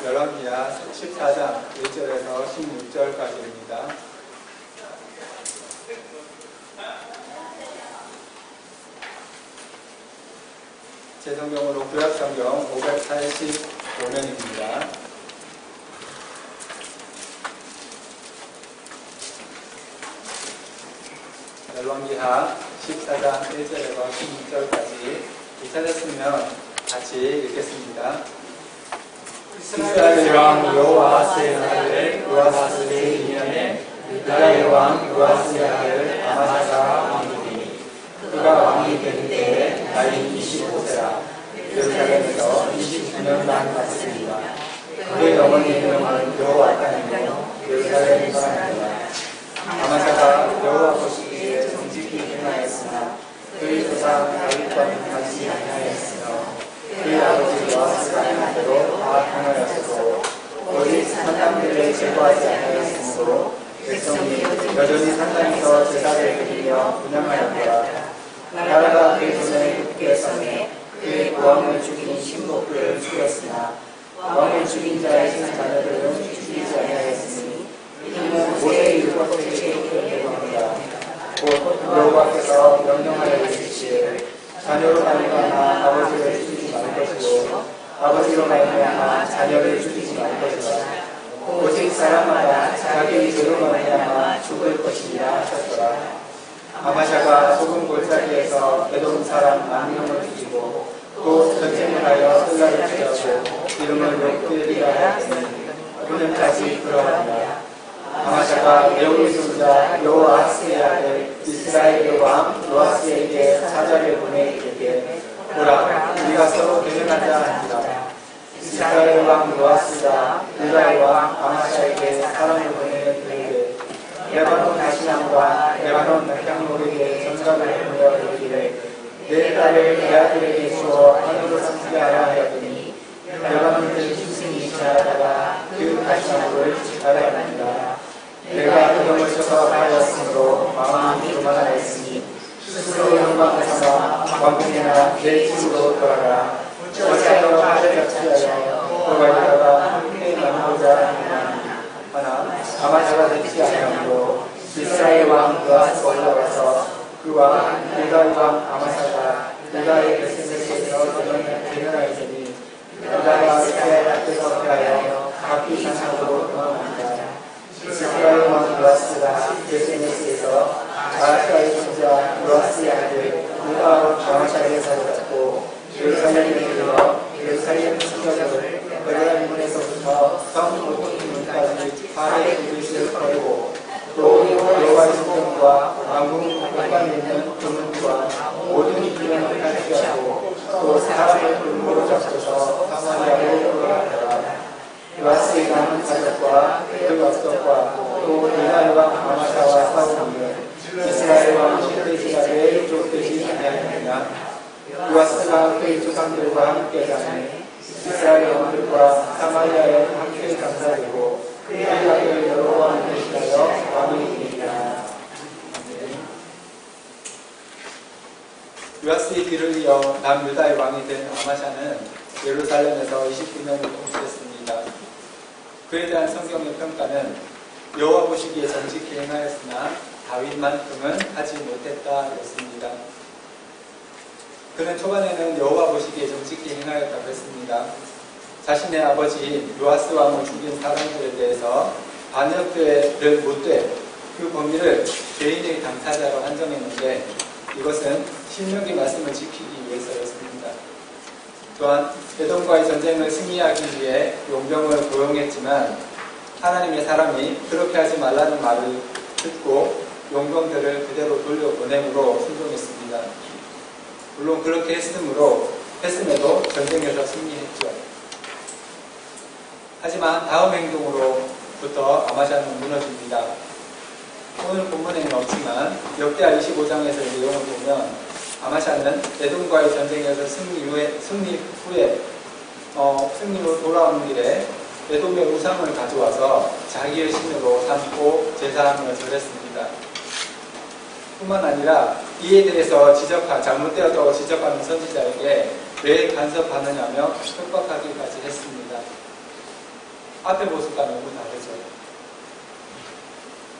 열왕기하 14장 1절에서 16절까지입니다. 제 성경으로 구약성경 585면입니다. 열왕기하 14장 1절에서 16절까지 찾았으면 같이 읽겠습니다. 이스라엘 왕 여호아스의 아들 요아스 제2년에 유다의 왕 요아스의 아들 아마사가 왕이 되니 그가 왕이 된 때에 나이 25세라 예루살렘에서 29년간 갔습니다. 그의 어머니 이름은 여호아다니며 예루살렘 사람이라. 아마사가 여호와 보시기에 정직히 행하였으나 그의 조상 다윗과는 같이 아니하였으며 그의 아버지 요아스가 행한 대로 다 행하였으므로 오직 산당들을 제거하지 아니하였으므로 백성이 여전히 산당에서 제사를 드리며 분향하였더라. 나라가 그의 손에 굳게 서매 그의 왕을 죽인 신복들을 죽였으나 왕을 죽인 자의 자녀들은 죽이지 아니하였으니 이는 모세의 율법을 지키기 때문이다. 곧 여호와께서 명령하여 이르시되 자녀로 말미암아 아버지를 죽이지 말 것이요 아버지로 말미암아 자녀를 죽이지 말 것이다. 오직 사람마다 자기의 죄로 말미암아 죽을 것이라 하셨더라. 아마샤가 좁은 골짜기에서 에돔 사람 10,000명을 죽이고 또 전쟁을 하여 쓸라를 죽였고 이름을 욕들이라 하였으니 그는까지 그러하니라. 아마샤가 여호의 손자 여호아스의 아들 이스라엘의 왕 요아스에게 사자를 보내 이르되 보라 우리가 서로 대면하자 하니라. 이스라엘 왕 요아스가 유다의 왕 아마샤에게 사람을 보내 이르되 레바논 다시남과 레바논 낙향목에게 전가를 보내어 이르기를 내 딸을 내 아들에게 주어 하늘로 삼게 하라 하였더니 레바논 들 짐승이 자라다가 그 다시남을 자라납니다. 내가 그놈을 쳐서 하였으므로 마음이 교만하였으니 스스로 영광을 삼아 왕궁이나 내 집으로 돌아가 어찌하여 아들을 취하여 돌아가다가 함께 나누고자 하느냐. 하나 아마샤가 듣지 아니하므로 이스라엘 왕 요아스가 올라가서 그와 유다의 왕 아마샤가 유다의 베스메스에서 대면하였으니 유다가 이스라엘 앞에서 피하여 각기 산상으로 도망합니다. 이스라엘 왕 요아스가 베스메스에서 아하스의 손자 요아스의 아들 유다 아마샤에게 사로잡고 예루살렘에 이르러 예루살렘 성벽을 베레아 문에서부터 성 모퉁이문까지 발에 그릇을 버리고 또 여호와의 성전과 왕궁 곳간에 있는 금문과 모든 이기면을 탈취하고 또 사람을 돌무로 잡고서 사마리아로 돌아가더라. 요아스의 남은 가족과 그 엽석과 또 유다의 왕 아마샤와 싸우는 이스라엘 왕 시드기야를 쫓듯이 아니하였느냐. 요아스가 그의 조상들과 함께 자매 이스라엘 왕들과 사마리아에 함께 감사되고 그의 아들 여로보암을 대신하여 왕이 되니라. 요아스의 뒤를 이어 남유다의 왕이 된 아마샤는 예루살렘에서 29년을 통치했습니다. 그에 대한 성경의 평가는 여호와 보시기에 정직히 행하였으나 다윗만큼은 하지 못했다 였습니다. 그는 초반에는 여호와 보시기에 정직히 행하였다고 했습니다. 자신의 아버지 요아스 왕을 죽인 사람들에 대해서 반역죄를 못돼 그 범위를 개인의 당사자로 한정했는데 이것은 신명기 말씀을 지키기 위해서였습니다. 또한 에돔과의 전쟁을 승리하기 위해 용병을 고용했지만 하나님의 사람이 그렇게 하지 말라는 말을 듣고 용병들을 그대로 돌려보내므로 순종했습니다. 물론 그렇게 했음에도 전쟁에서 승리했죠. 하지만 다음 행동으로부터 아마샤는 무너집니다. 오늘 본문에는 없지만 역대하 25장에서의 내용을 보면 아마샤는 에돔과의 전쟁에서 승리로 돌아오는 길에 에돔의 우상을 가져와서 자기의 신으로 삼고 제사하며 절했습니다. 뿐만 아니라 이에 대해서 잘못되었다고 지적하는 선지자에게 왜 간섭하느냐며 협박하기까지 했습니다. 앞에 모습과 너무 다르죠.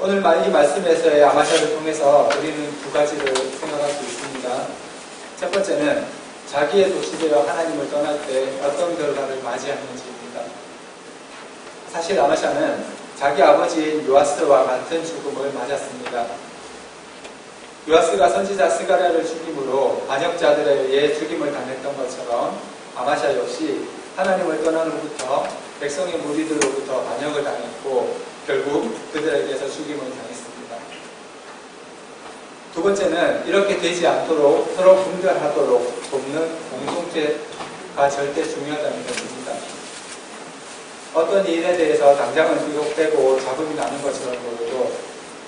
오늘 이 말씀에서의 아마샤를 통해서 우리는 두 가지를 생각할 수 있습니다. 첫 번째는 자기의 도시되어 하나님을 떠날 때 어떤 결과를 맞이하는지입니다. 사실 아마샤는 자기 아버지인 요아스와 같은 죽음을 맞았습니다. 요아스가 선지자 스가랴를 죽임으로 반역자들에 의해 죽임을 당했던 것처럼 아마샤 역시 하나님을 떠난 후부터 백성의 무리들로부터 반역을 당했고 결국 그들에게서 죽임을 당했습니다. 두 번째는 이렇게 되지 않도록 서로 분별하도록 돕는 공동체가 절대 중요하다는 것입니다. 어떤 일에 대해서 당장은 비록되고 잡음이 나는 것처럼 보여도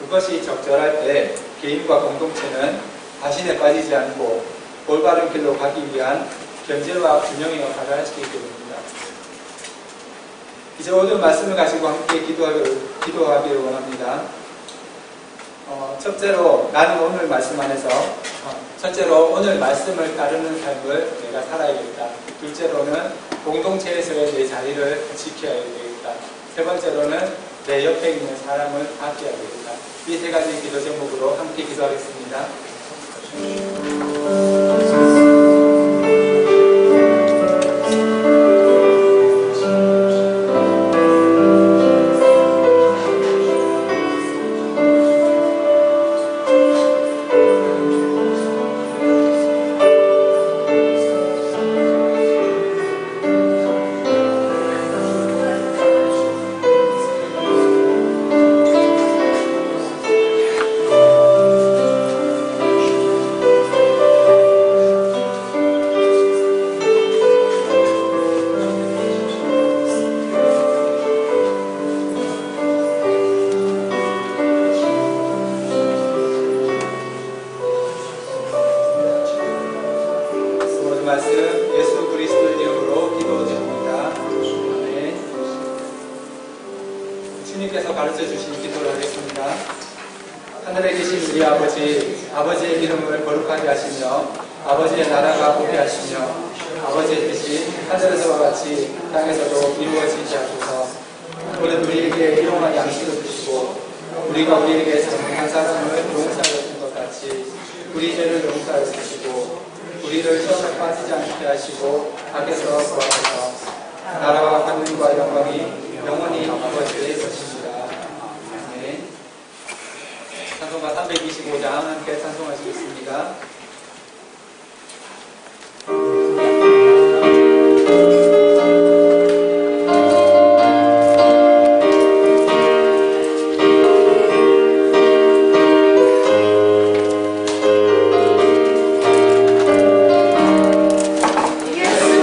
그것이 적절할 때 개인과 공동체는 자신에 빠지지 않고 올바른 길로 가기 위한 견제와 균형의 역할을 할 수 있게 됩니다. 이제 오늘 말씀을 가지고 함께 기도하기를 원합니다. 첫째로 나는 오늘 말씀 안에서 첫째로 오늘 말씀을 따르는 삶을 내가 살아야겠다. 둘째로는 공동체에서의 내 자리를 지켜야 되겠다. 세 번째로는 내 옆에 있는 사람을 아껴야 되겠다. 이 세 가지 기도 제목으로 함께 기도하겠습니다. 말씀 예수 그리스도의 이름으로 기도드립니다. 아멘. 주님께서 가르쳐 주신 기도를 하겠습니다. 하늘에 계신 우리 아버지의 이름을 거룩하게 하시며 아버지의 나라가 오게 하시며 아버지의 뜻이 하늘에서와 같이 땅에서도 이루어지게 하소서. 오늘 우리에게 일용할 양식을 주시고 우리가 우리에게 잘못한 사람을 용서하여 준 것 같이 우리 죄를 용서하여 주시고 우리를 시험에 빠지지 않게 하시고 악에서 구하소서. 나라와 권능과 영광이 영원히 아버지의 것입니다. 아멘. 찬송가 325장 함께 찬송하시겠습니다. 예수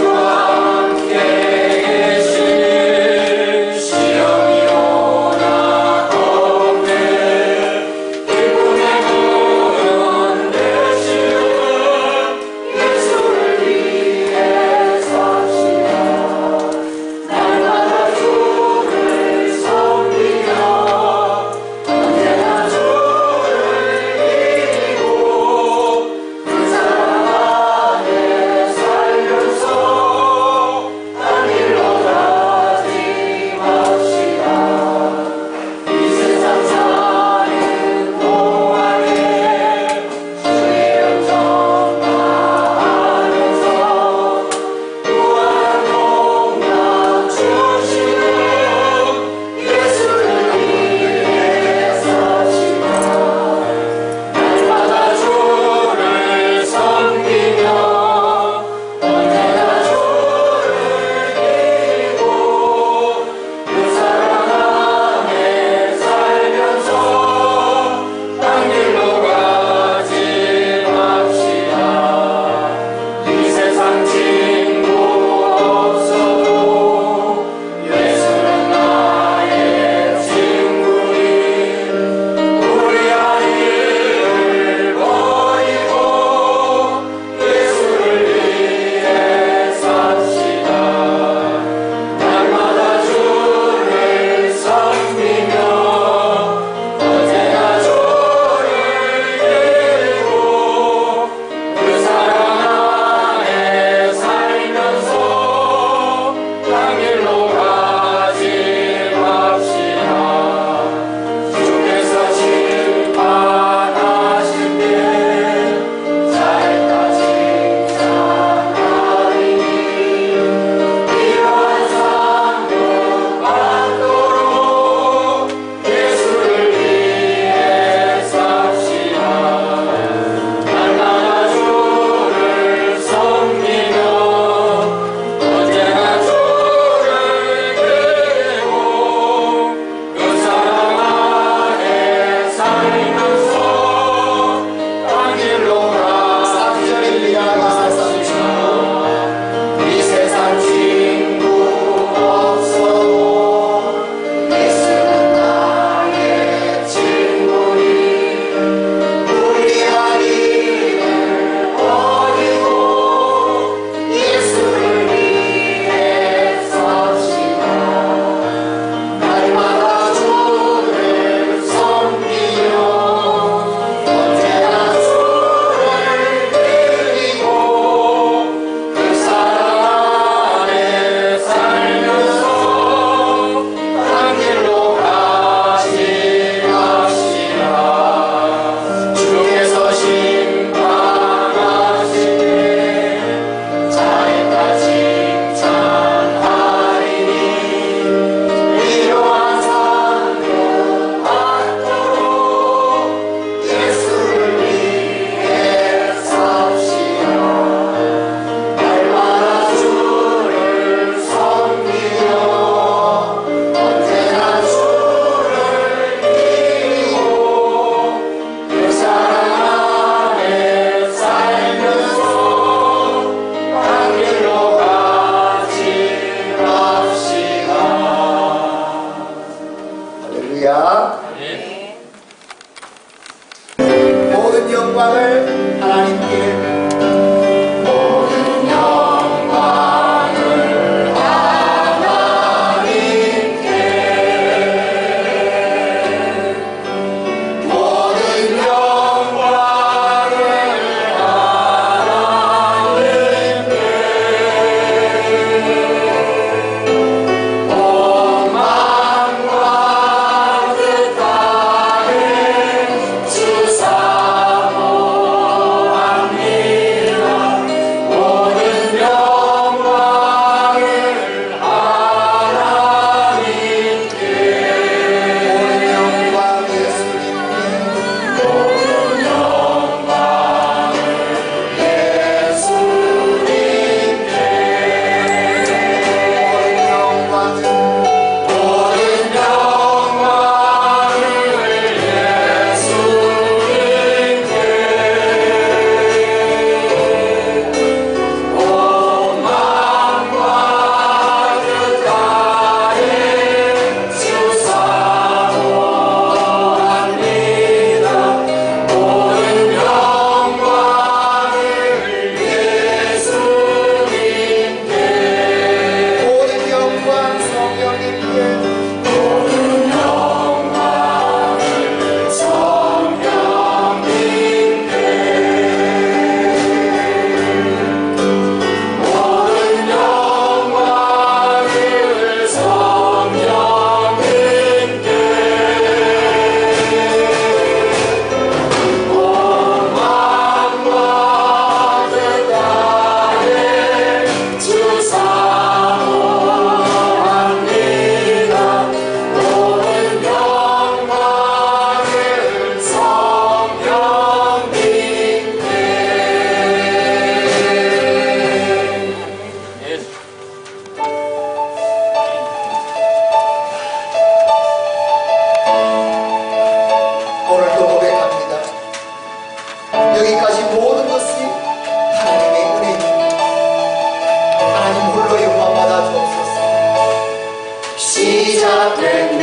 시작됐네.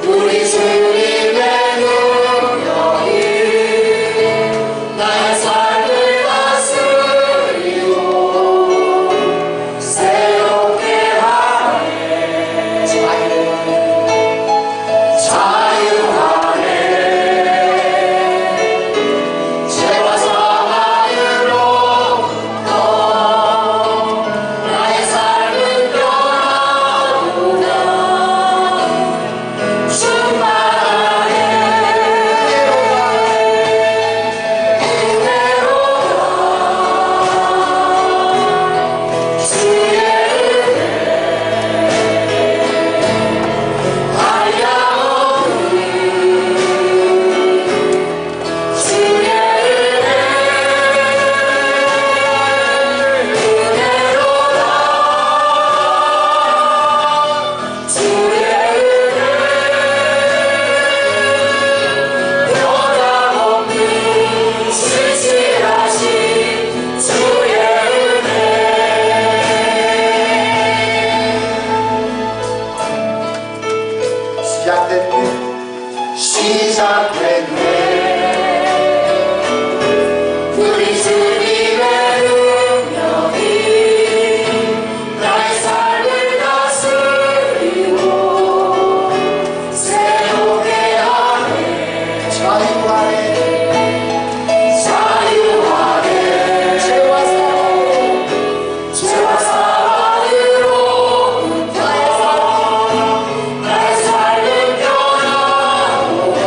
우리 주님의 능력이 나의 삶을 다스리고 새롭게 하네. 자유하네. 죄와 사망으로부터 나의 삶은 변화구나. 충만하네. 은혜로다. 주의 은혜 한량없는 주의 은혜로다. 주의 은혜 변함없는 신실하신 주의 은혜. 시작됐네. 우리 주님의 능력이 나의 삶을 다스리고 새롭게 하네. 자유하네. 죄와 사망으로부터 나의 삶은 변화구나.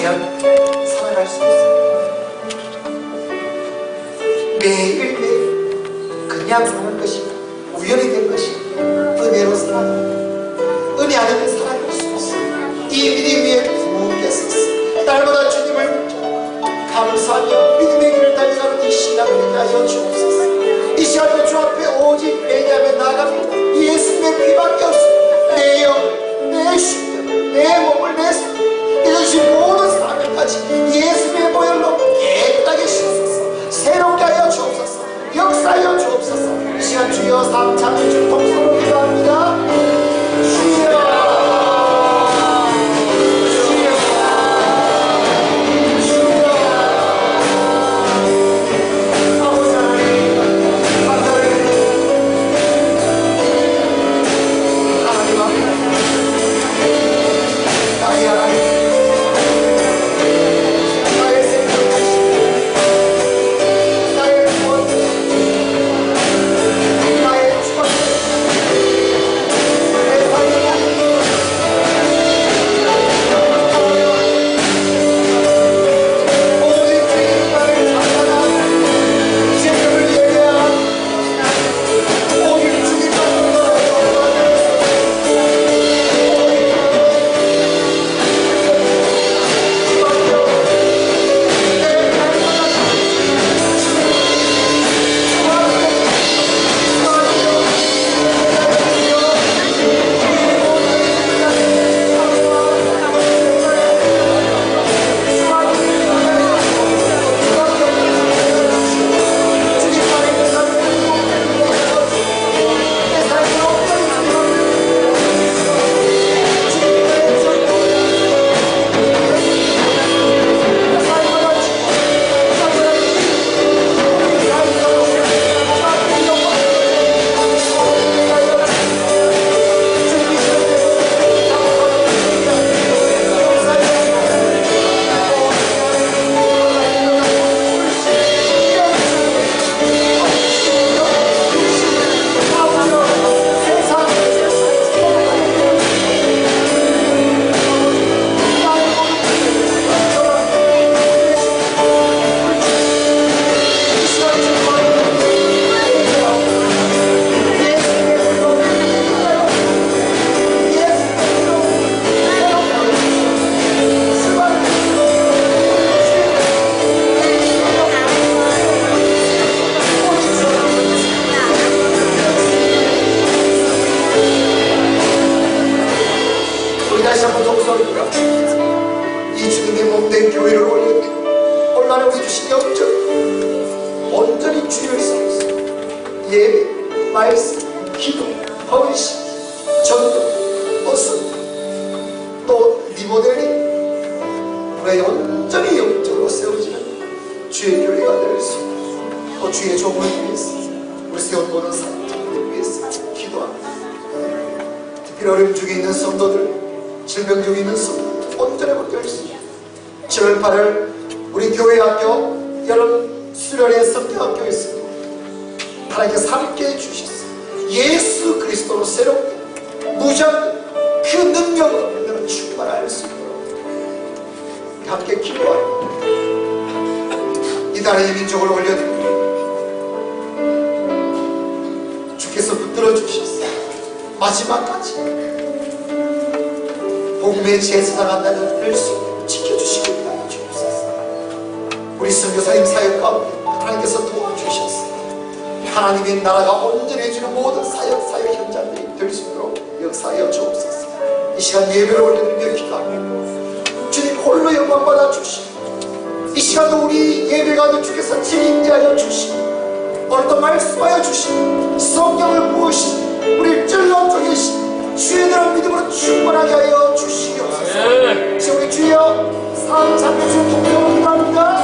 하면 살아갈 수 있습니다. 매일매일 그냥 사는 것이 우연이 된 것이 은혜로 살아갑니다. 은혜 안에 살아갈 수 있습니다. 이 믿음 위에 굳게 섰어. 날마다 주님을 붙잡고 감사하며 믿음의 길을 달려가는 이 시간을 되게 하여 주옵소서. 이 시간도 주 앞에 오직 왜냐하면 나갑니다. 예수님의 피밖에 없습니다. 내 영, 내 심령, 내 몸을 내 삶, 이것이 모든 사람까지 예수님의 보혈로 깨끗하게 씻어서 새롭게 하여 주옵소서. 역사하여 주옵소서. 이 시간 주여 삼창을 주 통성으로 기도합니다. 주여 다시 한번 동서입니다. 이 주님의 몸된 교회를 올려드리고 온라인에 우리 주신 영적 온전히 주의를 쌓았어. 예배, 말씀, 기도, 헌신, 전도, 어선 또 리모델링 우리의 온전히 영적으로 세워지는 주의 교회가 될 수 있고 또 주의 종을 위해서 우리 세워보는 사람들을 위해서 기도합니다. 특별히 어려움 중에 있는 성도들, 질병 중에 있는 성도들 온전히 복될 수 있고 7월 8일 우리 교회 학교 여름 수련회 성경학교에 있습니다. 하나님께 살게 해주셨어요. 예수 그리스도로 새롭게 무장 그 능력으로 우리는 충만할 수 있도록 함께 기도하고 이 나라의 민족을 올려드립니다. 주께서 붙들어 주셨어요. 마지막까지 복음의 제사장한 나를 될수 지켜주시기 바랍니다. 주옵소서. 우리 선교사님 사역 가운데 하나님께서 도와주셨어요. 하나님의 나라가 온전해지는 모든 사역 현장들이 될 수 있도록 역사하여 주옵소서. 이 시간 예배를 올려드리며 기도합니다. 주님 홀로 영광 받아 주시고 이 시간도 우리 예배 가운데 주께서 진리하여 주시고 오늘도 말씀하여 주시고 성경을 부으시고 우리를 찔러 쪼개시고 주의 대한 믿음으로 충만하게 하여 주시옵소서. 지금 우리 주여 사랑 참여 주 통성으로 기도합니다.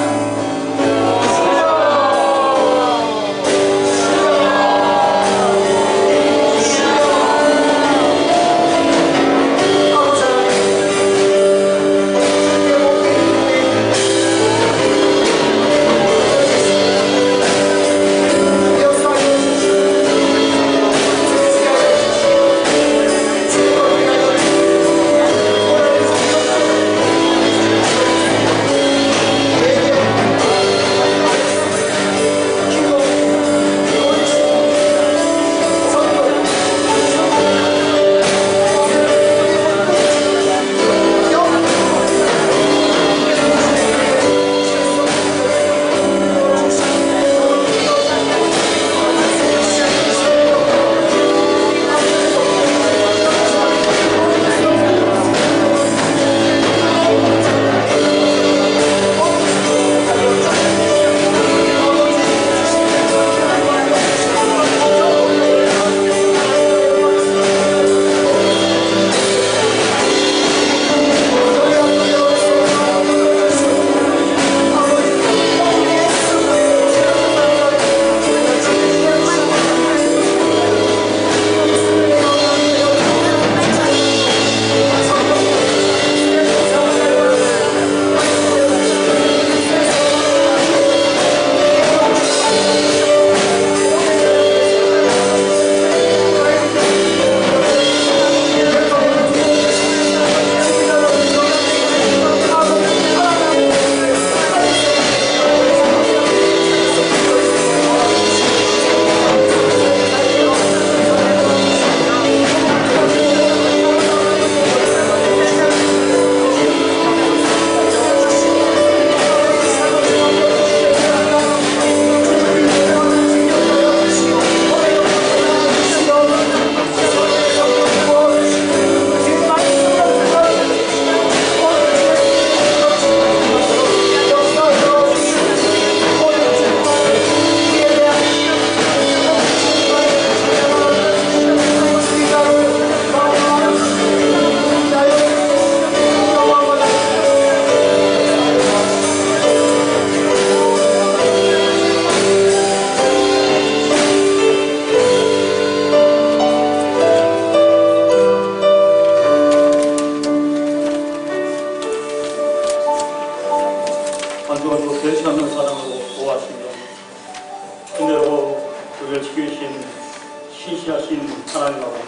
신실하신 하나님 아버지,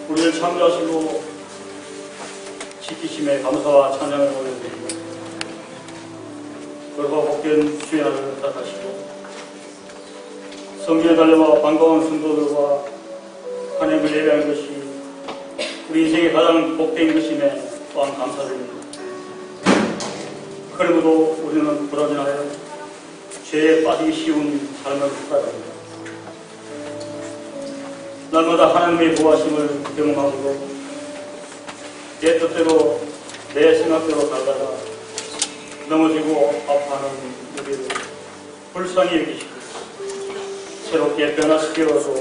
우리를 참여하시고 지키심에 감사와 찬양을 올려드립니다. 거룩하고 복된 주의 날을 뜻하시고 성전에 달려와 반가운 성도들과 하나님을 예배하는 것이 우리 인생의 가장 복된 것임에 또한 감사드립니다. 그러므로 우리는 불안해하여 죄에 빠지기 쉬운 삶을 살아갑니다. 날마다 하나님의 보호하심을 경험하고 내 뜻대로 내 생각대로 살다가 넘어지고 아파하는 우리를 불쌍히 여기시고 새롭게 변화시켜서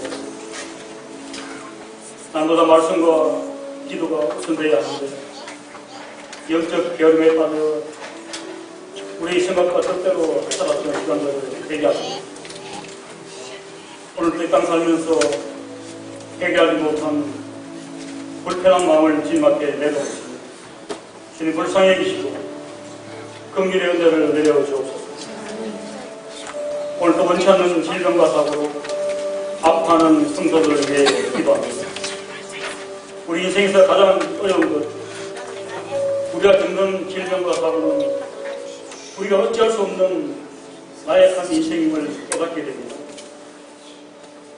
날마다 말씀과 기도가 우선되어야 하는데 영적 게으름에 빠져 우리 생각과 뜻대로 살았던 시간들을 회개하십니다. 오늘 이 땅 살면서 회개하지 못한 불편한 마음을 주님 앞에 내놓습니다. 주님 불쌍히 여기시고 긍휼의 은혜를 내려주옵소서. 오늘도 원치 않는 질병과 사고로 아파하는 성도들을 위해 기도합니다. 우리 인생에서 가장 어려운 것, 우리가 겪는 질병과 사고는 우리가 어찌할 수 없는 나약한 인생임을 깨닫게 됩니다.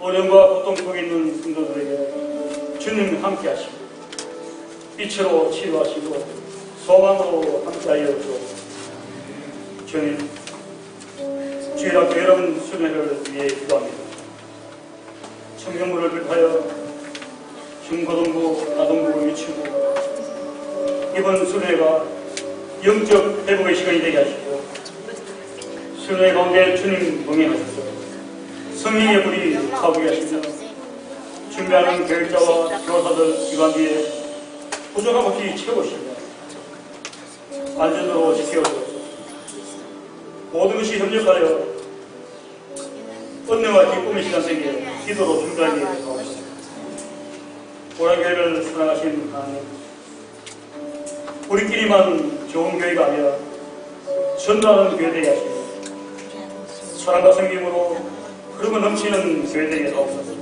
어려움과 고통 속에 있는 성도들에게 주님 함께 하시고 빛으로 치유하시고 소망으로 함께하여 주옵소서. 주님, 주일학 괴로운 수련회를 위해 기도합니다. 청년부를 비롯하여 중고등부, 아동부, 유치부 이번 수련회가 영적 회복의 시간이 되게 하시고 수련회 가운데 주님 동행하셔서 성령의 불이 타오게 하시며 준비하는 교육자와 교사들 기관비에 부족함 없이 채우시며 안전으로 지켜주옵소서. 모든 것이 협력하여 은혜와 기쁨의 시간 되게 기도로 준비하게 하옵소서. 보라교회를 사랑하신 하나님, 우리끼리만 좋은 교회가 아니라 전도하는 교회 되게 하시고 사랑과 섬김으로 흐름을 넘치는 교회 되게 하옵소서.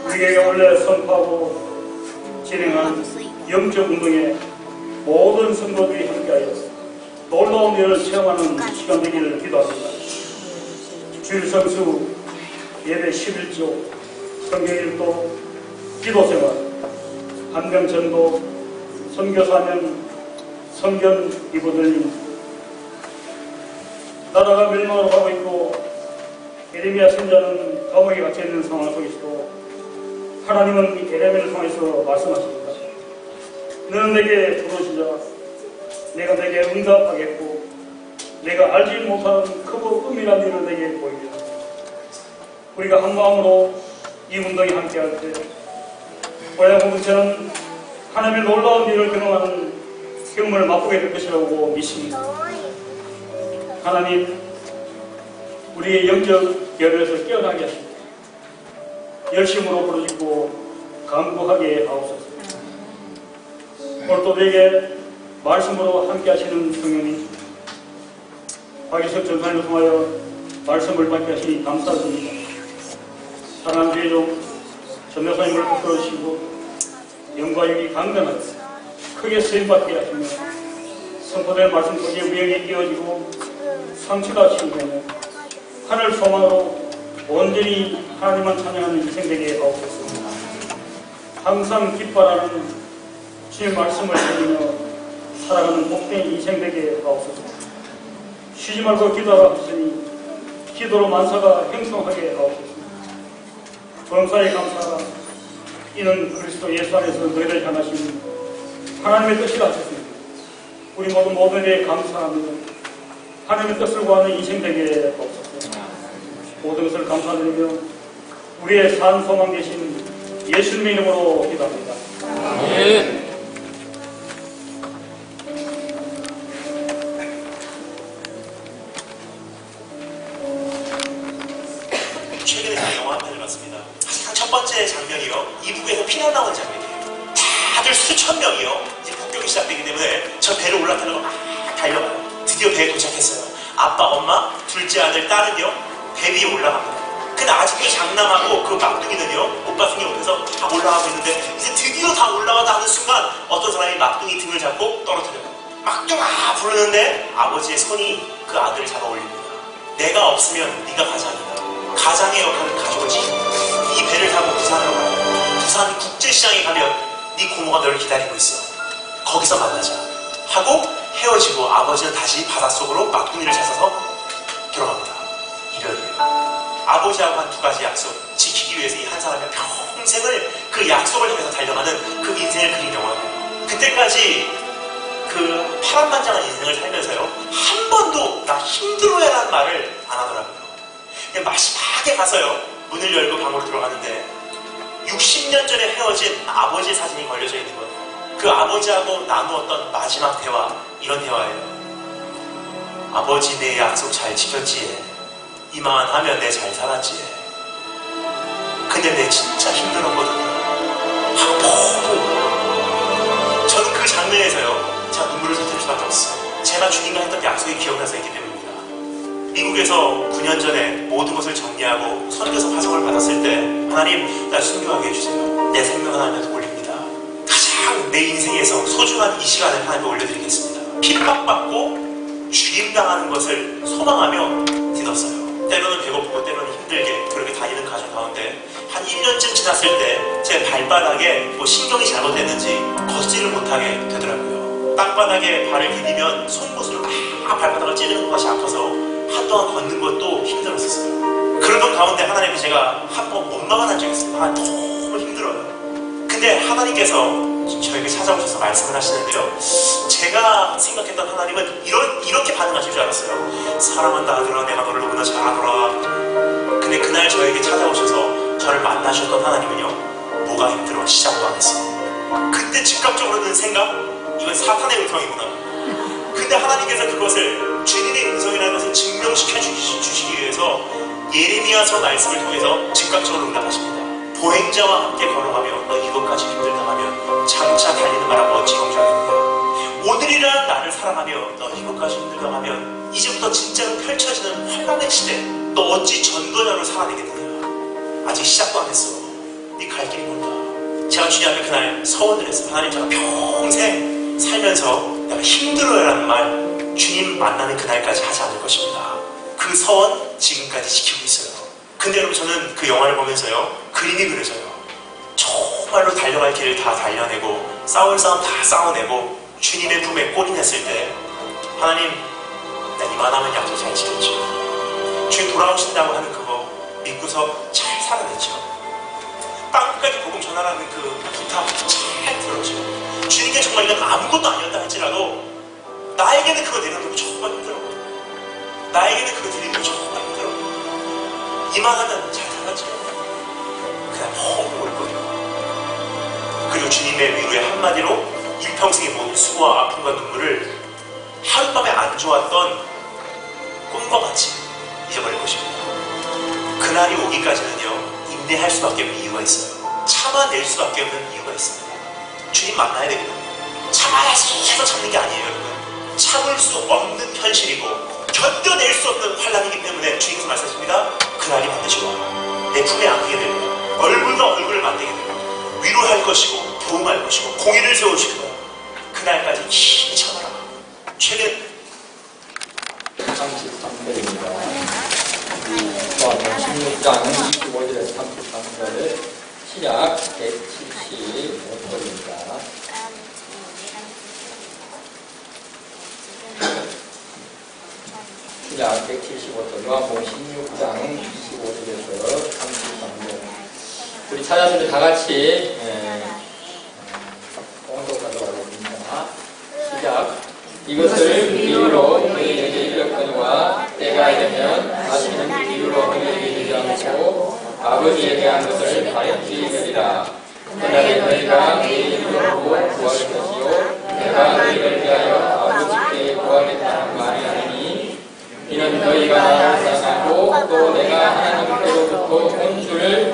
우리 교회가 원래 선포하고 진행한 영적 운동에 모든 성도들이 함께하여 놀라운 일을 체험하는 시간 되기를 기도합니다. 주일 성수, 예배 11조, 성경 읽도, 기도생활, 한명 전도, 선교사면, 성견 이부들림, 나라가 멸망으로 가고 있고 예레미야 선자는 감옥에 갇혀있는 상황 속에서도 하나님은 이 예레미야를 통해서 말씀하십니다. 너는 내게 부르시자 내가 내게 응답하겠고 내가 알지 못하는 크고 은밀한 일을 내게 보이리라. 우리가 한 마음으로 이 운동에 함께할 때 고향 공동체는 하나님의 놀라운 일을 경험하는 경험을 맛보게 될 것이라고 믿습니다. 하나님, 우리의 영적 열에서 깨어나게 하시고 열심으로 부르짖고 간구하게 하옵소서. 오늘 또 내게 말씀으로 함께 하시는 성령님, 박일석 전사님을 통하여 말씀을 받게 하시니 감사드립니다. 사랑하는 주의 종 전도사님을 붙들어주시고 영광이 강건하게 크게 쓰임받게 하시며 선포된 말씀 속에 우영이 끼어지고 상처가 치우며 하늘 소망으로 온전히 하나님만 찬양하는 인생되게 하옵소서. 항상 기뻐하는 주의 말씀을 들으며 살아가는 복된 인생되게 하옵소서. 쉬지 말고 기도하라 하시니 기도로 만사가 행성하게 하옵소서. 범사에 감사하라. 이는 그리스도 예수 안에서 너희를 향하신 하나님의 뜻이라 하셨습니다. 우리 모든 일에 감사합니다. 하나님의 뜻을 구하는 인생 되게 하옵소서. 모든 것을 감사드리며 우리의 산 소망 되신 예수님의 이름으로 기도합니다. 아멘. 최근에 저는 영화 한 편을 봤습니다. 가장 첫 번째 장면이요, 이북에서 피난 나온 장면이에요. 다들 수천 명이요, 이제 북경이 시작되기 때문에 저 배를 올라타려고 막 달려가요. 드디어 배에 도착했어요. 아빠, 엄마, 둘째 아들, 딸은요 배 위에 올라갑니다. 근데 아직도 장남하고 그 막둥이는요, 목가슴이 옆에서 다 올라가고 있는데, 이제 드디어 다 올라가다 하는 순간 어떤 사람이 막둥이 등을 잡고 떨어뜨려요. 막둥아 부르는데 아버지의 손이 그 아들을 잡아 올립니다. 내가 없으면 네가 가장이다. 가장의 역할은 가족을 지킨다. 이 배를 타고 부산으로 가요. 부산 국제시장에 가면 네 고모가 너를 기다리고 있어. 거기서 만나자 하고 헤어지고 아버지는 다시 바닷속으로 막둥이를 찾아서 들어갑니다. 이별이에요. 아버지하고 한 2가지 약속 지키기 위해서 이 한 사람이 평생을 그 약속을 향해서 달려가는 그 인생을 그린 영화예요. 그때까지 그 파란만장한 인생을 살면서요, 한 번도 나 힘들어야라는 말을 안 하더라고요. 마지막에 가서요, 문을 열고 방으로 들어가는데 60년 전에 헤어진 아버지의 사진이 걸려져 있는 거예요. 그 아버지하고 나누었던 마지막 대화, 이런 대화예요. 아버지 내 약속 잘 지켰지. 이만하면 내 잘 살았지. 근데 내 진짜 힘들었거든요. 저는 그 장면에서요, 제가 눈물을 쏟을 수밖에 없어요. 제가 주님과 했던 약속이 기억나서 있기 때문입니다. 미국에서 9년 전에 모든 것을 정리하고 선교사 파송을 받았을 때, 하나님 날 순교하게 해주세요. 내 생명 하나님한테 올립니다. 가장 내 인생에서 소중한 이 시간을 하나님께 올려드리겠습니다. 핍박받고 죽임당하는 것을 소망하며 뒤졌어요. 때로는 배고프고 때로는 힘들게 그렇게 다니는 가정 가운데 한 1년쯤 지났을 때 제 발바닥에 뭐 신경이 잘못됐는지 걷지를 못하게 되더라고요. 땅바닥에 발을 디디면 송곳으로 막 발바닥을 찌르는 것이 아파서 한동안 걷는 것도 힘들었었어요. 그러던 가운데 하나님이 제가 한 번 원망을 한 적이 있어요. 너무 힘들어요. 근데 하나님께서 저에게 찾아오셔서 말씀을 하시는데요, 제가 생각했던 하나님은 이렇게 반응하실 줄 알았어요. 사랑한다 아들아, 내가 너를 너무나 잘 알아. 근데 그날 저에게 찾아오셔서 저를 만나셨던 하나님은요, 뭐가 힘들어 시작도 안 했어요. 그때 즉각적으로 드는 생각, 이건 사탄의 음성이구나. 근데 하나님께서 그것을 주님의 음성이라는 것을 증명시켜 주시기 위해서 예레미야서 말씀을 통해서 즉각적으로 응답하십니다. 보행자와 함께 걸어가며 너 이것까지 힘들다 하면 장차 달리는 나라 어찌 경주하겠느냐. 오늘이라는 나를 사랑하며 너 이것까지 힘들다 하면 이제부터 진짜로 펼쳐지는 환란의 시대 너 어찌 전도자로 살아내겠느냐. 아직 시작도 안 했어. 네 갈 길이 멀다. 제가 주님 앞에 그날 서원을 했어요. 하나님, 제가 평생 살면서 내가 힘들어요라는 말 주님 만나는 그날까지 하지 않을 것입니다. 그 서원 지금까지 지키고 있어요. 근데 여러분, 저는 그 영화를 보면서요, 그림이 그려져요. 정말로 달려갈 길을 다 달려내고 싸울 싸움 다 싸워내고 주님의 품에 꼬리냈을 때, 하나님 나 이만하면 약속 잘 지켰죠. 주님 돌아오신다고 하는 그거 믿고서 잘 살아냈죠. 땅끝까지 복음 전하라는 그 부탁 잘 들었죠. 주님께 정말 이건 아무것도 아니었다 할지라도 나에게는 그거 내려놓고 정말 힘들었거든요. 나에게는 그거 드리는 거 정말 힘들었거든요. 이만하면 잘 살았죠. 그냥 너무 옳거든요. 그리고 주님의 위로의 한마디로 일평생의 모든 수고와 아픔과 눈물을 하룻밤에 안 좋았던 꿈과 같이 잊어버릴 것입니다. 그날이 오기까지는요, 인내할 수밖에 없는 이유가 있어요. 참아낼 수밖에 없는 이유가 있습니다. 주님 만나야 되거든요. 참아서 참는 게 아니에요, 여러분. 참을 수 없는 현실이고 견뎌낼 수 없는 환란이기 때문에 주님께서 말씀하십니다. 그날이 반드시 와. 내 품에 안기게 될 거야. 얼굴과 얼굴을 만나게 될 거야. 위로할 것이고 도움할 것이고 공의를 세워주실 거야. 그날까지 힘이 참아라. 최근 33절입니다. 16장 25절에서 33절 시작 175절입니다. 시작 175절 요한복음 16장 25절에서 33절 우리 찾아서 다 같이 공독하도록 하겠습니다. 시작 이것을 비유로 너희에게 이르렀거니와 때가 이르면 다시는 비유로 너희에게 이르지 않고 아버지에 대한 것을 가르치 이르리라. 그날에 너희가 내 이름으로 구할 것이요 내가 너희를 위하여 아버지께 구하겠다는 말이 아니니 이는 너희가 나를 사랑하고 또 내가 하나님께로부터 온 줄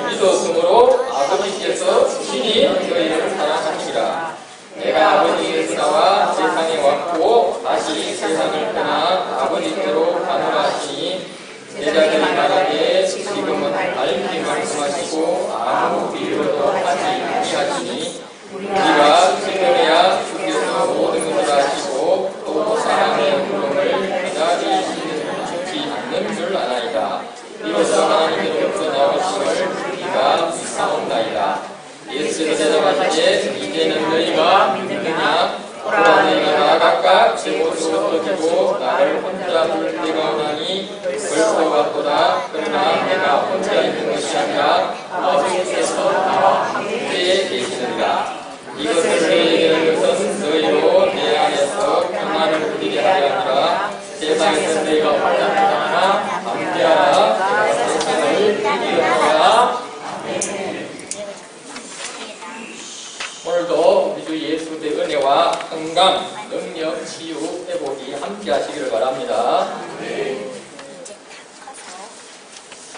믿었으므로 아버지께서 친히 너희를 사랑하시리라. 내가 아버지께서 나와 세상에 왔고 다시 세상을 떠나 아버지께로 가노라 하시니 제자들이 말하기에 지금은 제 모습을 어기고 나를 혼자 둘 때가 오나니 벌써 왔도다. 그러나 내가 혼자 있는 것이 아니라 아버지께서 나와 함께 계시느니라. 이것을 너희에게 하는 것은 너희로 내 안에서 평안을 누리게 하려 함이라. 세상에서 너희가 혼란하나 함께하라. 내가 세상을 이기리라. 오늘도 우리 주 예수의 은혜와 건강, 능력, 치유, 회복이 함께 하시기를 바랍니다.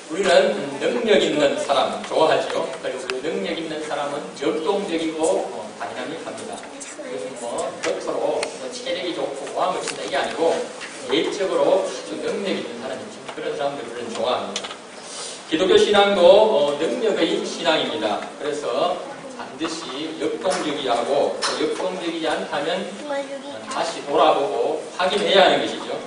우리는 능력 있는 사람 좋아하죠. 그리고 그 능력 있는 사람은 역동적이고 다이나믹합니다. 그것은 겉으로 체력이 좋고 모함을 친다 이게 아니고 내적으로 아주 능력 있는 사람이죠. 그런 사람들 우리는 좋아합니다. 기독교 신앙도 능력의 신앙입니다. 그래서 반드시 역동적이하고 역동적이지 않다면 다시 돌아보고 확인해야 하는 것이죠.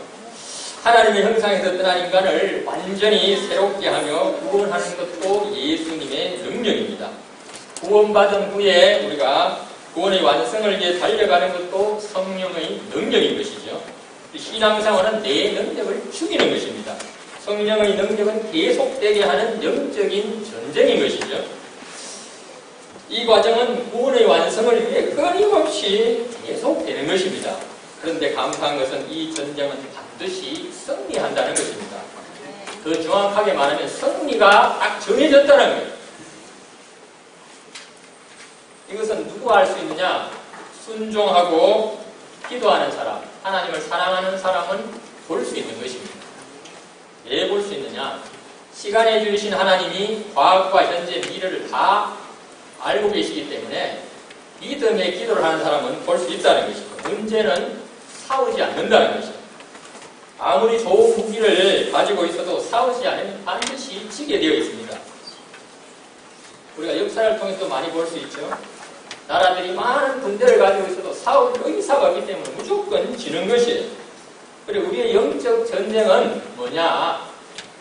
하나님의 형상에서 떠난 인간을 완전히 새롭게 하며 구원하는 것도 예수님의 능력입니다. 구원받은 후에 우리가 구원의 완성을 위해 달려가는 것도 성령의 능력인 것이죠. 신앙생활은 내 능력을 죽이는 것입니다. 성령의 능력은 계속되게 하는 영적인 전쟁인 것이죠. 이 과정은 구원의 완성을 위해 끊임없이 계속되는 것입니다. 그런데 감사한 것은 이 전쟁은 반드시 승리한다는 것입니다. 더 정확하게 말하면 승리가 딱 정해졌다는 거예요. 이것은 누가 할 수 있느냐? 순종하고 기도하는 사람, 하나님을 사랑하는 사람은 볼 수 있는 것입니다. 왜 볼 수 있느냐? 시간에 주신 하나님이 과거와 현재, 미래를 다 알고 계시기 때문에 믿음의 기도를 하는 사람은 볼 수 있다는 것이고, 문제는 싸우지 않는다는 것이죠. 아무리 좋은 무기를 가지고 있어도 싸우지 않으면 반드시 지게 되어 있습니다. 우리가 역사를 통해서 많이 볼 수 있죠. 나라들이 많은 군대를 가지고 있어도 싸울 의사가 없기 때문에 무조건 지는 것이에요. 그리고 우리의 영적 전쟁은 뭐냐?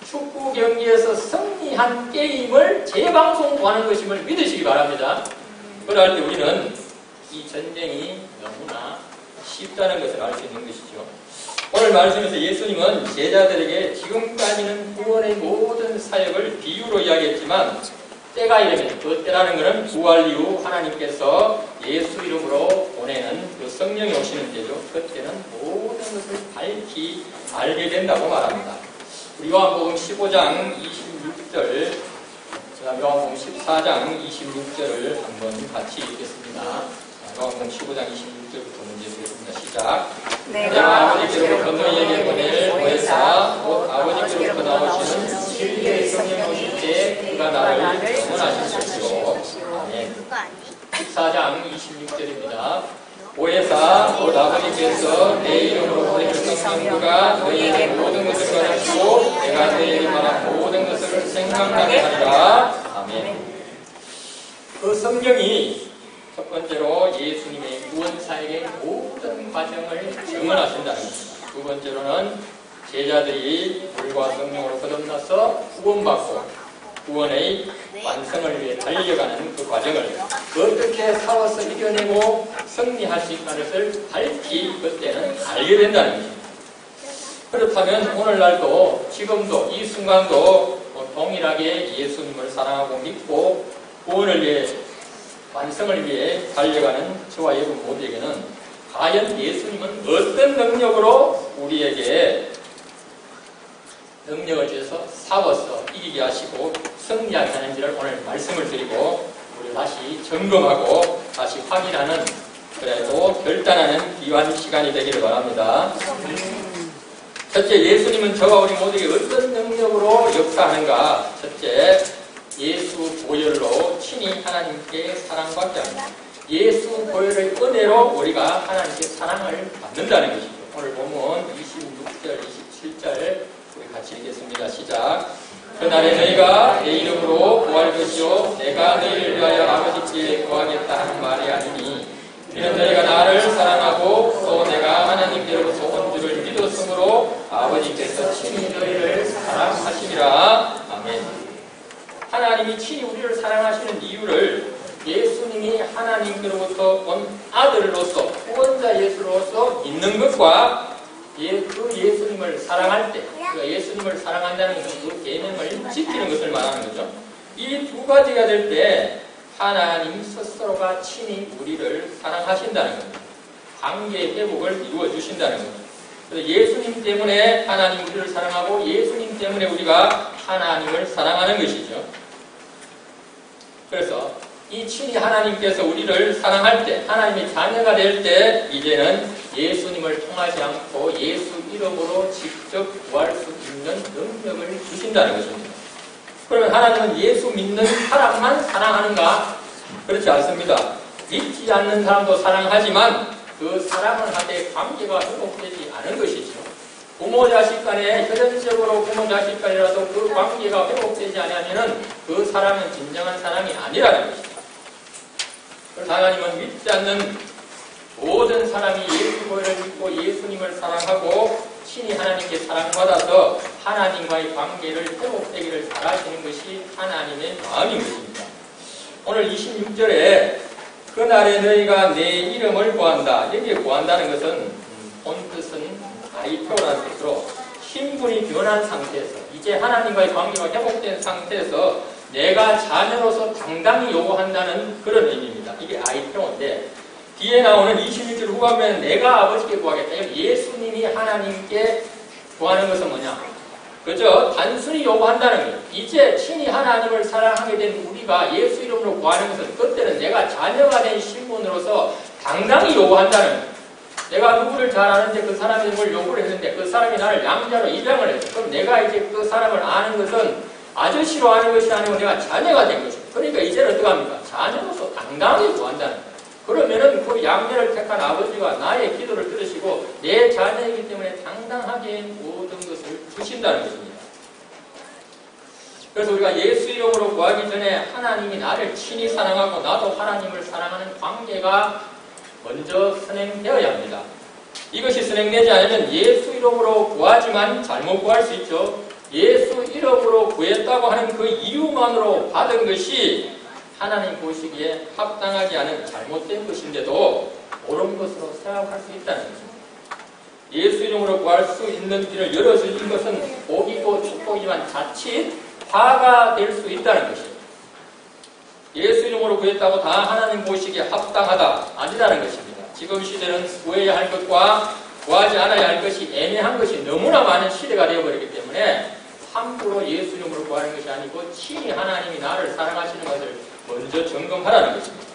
축구 경기에서 승리한 게임을 재방송하는 것임을 믿으시기 바랍니다. 그럴 때 우리는 이 전쟁이 너무나 쉽다는 것을 알 수 있는 것이죠. 오늘 말씀에서 예수님은 제자들에게 지금까지는 구원의 모든 사역을 비유로 이야기했지만 때가 이르면, 그 때라는 것은 부활 이후 하나님께서 예수 이름으로 보내는 그 성령이 오시는 때죠. 그때는 모든 것을 밝히 알게 된다고 말합니다. 우리 요한복음 15장 26절, 제가 요한복음 14장 26절을 한번 같이 읽겠습니다. 요한복음 15장 26절부터 먼저 읽겠습니다. 시작. 내가 아버지께로부터 너희에게 보낼 보혜사 곧 아버지께로부터 나오시는 진리의 성령 오실 때 그가 나를 영원하실 것이요. 아멘. 14장 26절입니다. 보혜사 곧 아버지께서 내 이름으로 보내주신 성령가 너희에게 모든 것을 가르치고 내가 너희에게 말한 모든 것을 생각나게 하리라. 아멘. 그 성령이 첫 번째로 예수님의 구원사역의 모든 과정을 증언하신다는 것입니다. 두 번째로는 제자들이 물과 성령으로 거듭나서 구원받고 구원의 완성을 위해 달려가는 그 과정을 어떻게 싸워서 이겨내고 승리할 수 있다는 것을 밝히 그때는 알게 된다는 것입니다. 그렇다면 오늘날도 지금도 이 순간도 동일하게 예수님을 사랑하고 믿고 구원을 위해 완성을 위해 달려가는 저와 여러분 모두에게는 과연 예수님은 어떤 능력으로 우리에게 능력을 주셔서 싸워서 이기게 하시고 승리하게 하는지를 오늘 말씀을 드리고 우리 다시 점검하고 다시 확인하는, 그래도 결단하는 귀한 시간이 되기를 바랍니다. 첫째, 예수님은 저와 우리 모두에게 어떤 능력으로 역사하는가? 첫째, 예수 보혈로 친히 하나님께 사랑받게 합니다. 예수 보혈의 은혜로 우리가 하나님께 사랑을 받는다는 것이죠. 오늘 보면 26절, 27절 우리 같이 읽겠습니다. 시작. 그날에 너희가 내 이름으로 구할 것이요 내가 너희를 위하여 아버지께 구하겠다 하는 말이 아니니 이는 너희가 나를 사랑하고 또 내가 하나님께로부터 온 줄을 믿었으므로 아버지께서 친히 너희를 사랑하심이라. 아멘. 하나님이 친히 우리를 사랑하시는 이유를 예수님이 하나님께로부터 온 아들로서 구원자 예수로서 믿는 것과 그 예수님을 사랑할 때, 그러니까 예수님을 사랑한다는 것은 그 계명을 지키는 것을 말하는 거죠. 이 두 가지가 될 때 하나님 스스로가 친히 우리를 사랑하신다는 겁니다. 관계 회복을 이루어 주신다는 겁니다. 그래서 예수님 때문에 하나님 우리를 사랑하고 예수님 때문에 우리가 하나님을 사랑하는 것이죠. 그래서 이 친히 하나님께서 우리를 사랑할 때, 하나님의 자녀가 될 때 이제는 예수님을 통하지 않고 예수 이름으로 직접 구할 수 있는 능력을 주신다는 것입니다. 그러면 하나님은 예수 믿는 사람만 사랑하는가? 그렇지 않습니다. 믿지 않는 사람도 사랑하지만 그 사랑을 하되 관계가 회복되지 않은 것이죠. 부모 자식 간에 혈연적으로 부모 자식 간이라도 그 관계가 회복되지 않으면 그 사랑은 진정한 사랑이 아니라는 것이죠. 그래서 하나님은 믿지 않는 모든 사람이 예수 보혈을 믿고 예수님을 사랑하고 친히 하나님께 사랑받아서 하나님과의 관계를 회복되기를 바라시는 것이 하나님의 마음인 것입니다. 오늘 26절에 그날에 너희가 내 이름을 구한다. 여기에 구한다는 것은 본 뜻은 아이표라는 뜻으로 신분이 변한 상태에서 이제 하나님과의 관계가 회복된 상태에서 내가 자녀로서 당당히 요구한다는 그런 의미입니다. 이게 아이표인데 뒤에 나오는 26절 후반면에 내가 아버지께 구하겠다. 예수님이 하나님께 구하는 것은 뭐냐? 그죠? 단순히 요구한다는 거예요. 이제 친히 하나님을 사랑하게 된 우리가 예수 이름으로 구하는 것은 그때는 내가 자녀가 된 신분으로서 당당히 요구한다는 거예요. 내가 누구를 잘 아는데 그 사람이 뭘 요구를 했는데 그 사람이 나를 양자로 입양을 했어. 그럼 내가 이제 그 사람을 아는 것은 아저씨로 아는 것이 아니고 내가 자녀가 된 것이죠. 그러니까 이제는 어떻게 합니까? 자녀로서 당당히 구한다는 거예요. 그러면은 그 양녀를 택한 아버지가 나의 기도를 들으시고 내 자녀이기 때문에 당당하게 모든 것을 주신다는 것입니다. 그래서 우리가 예수 이름으로 구하기 전에 하나님이 나를 친히 사랑하고 나도 하나님을 사랑하는 관계가 먼저 선행되어야 합니다. 이것이 선행되지 않으면 예수 이름으로 구하지만 잘못 구할 수 있죠. 예수 이름으로 구했다고 하는 그 이유만으로 받은 것이 하나님 보시기에 합당하지 않은 잘못된 것인데도 옳은 것으로 생각할 수 있다는 것입니다. 예수 이름으로 구할 수 있는 길을 열어주신 것은 복이고 축복이지만 자칫 화가 될 수 있다는 것입니다. 예수 이름으로 구했다고 다 하나님 보시기에 합당하다 아니라는 것입니다. 지금 시대는 구해야 할 것과 구하지 않아야 할 것이 애매한 것이 너무나 많은 시대가 되어버리기 때문에 함부로 예수 이름으로 구하는 것이 아니고 친히 하나님이 나를 사랑하시는 것을 먼저 점검하라는 것입니다.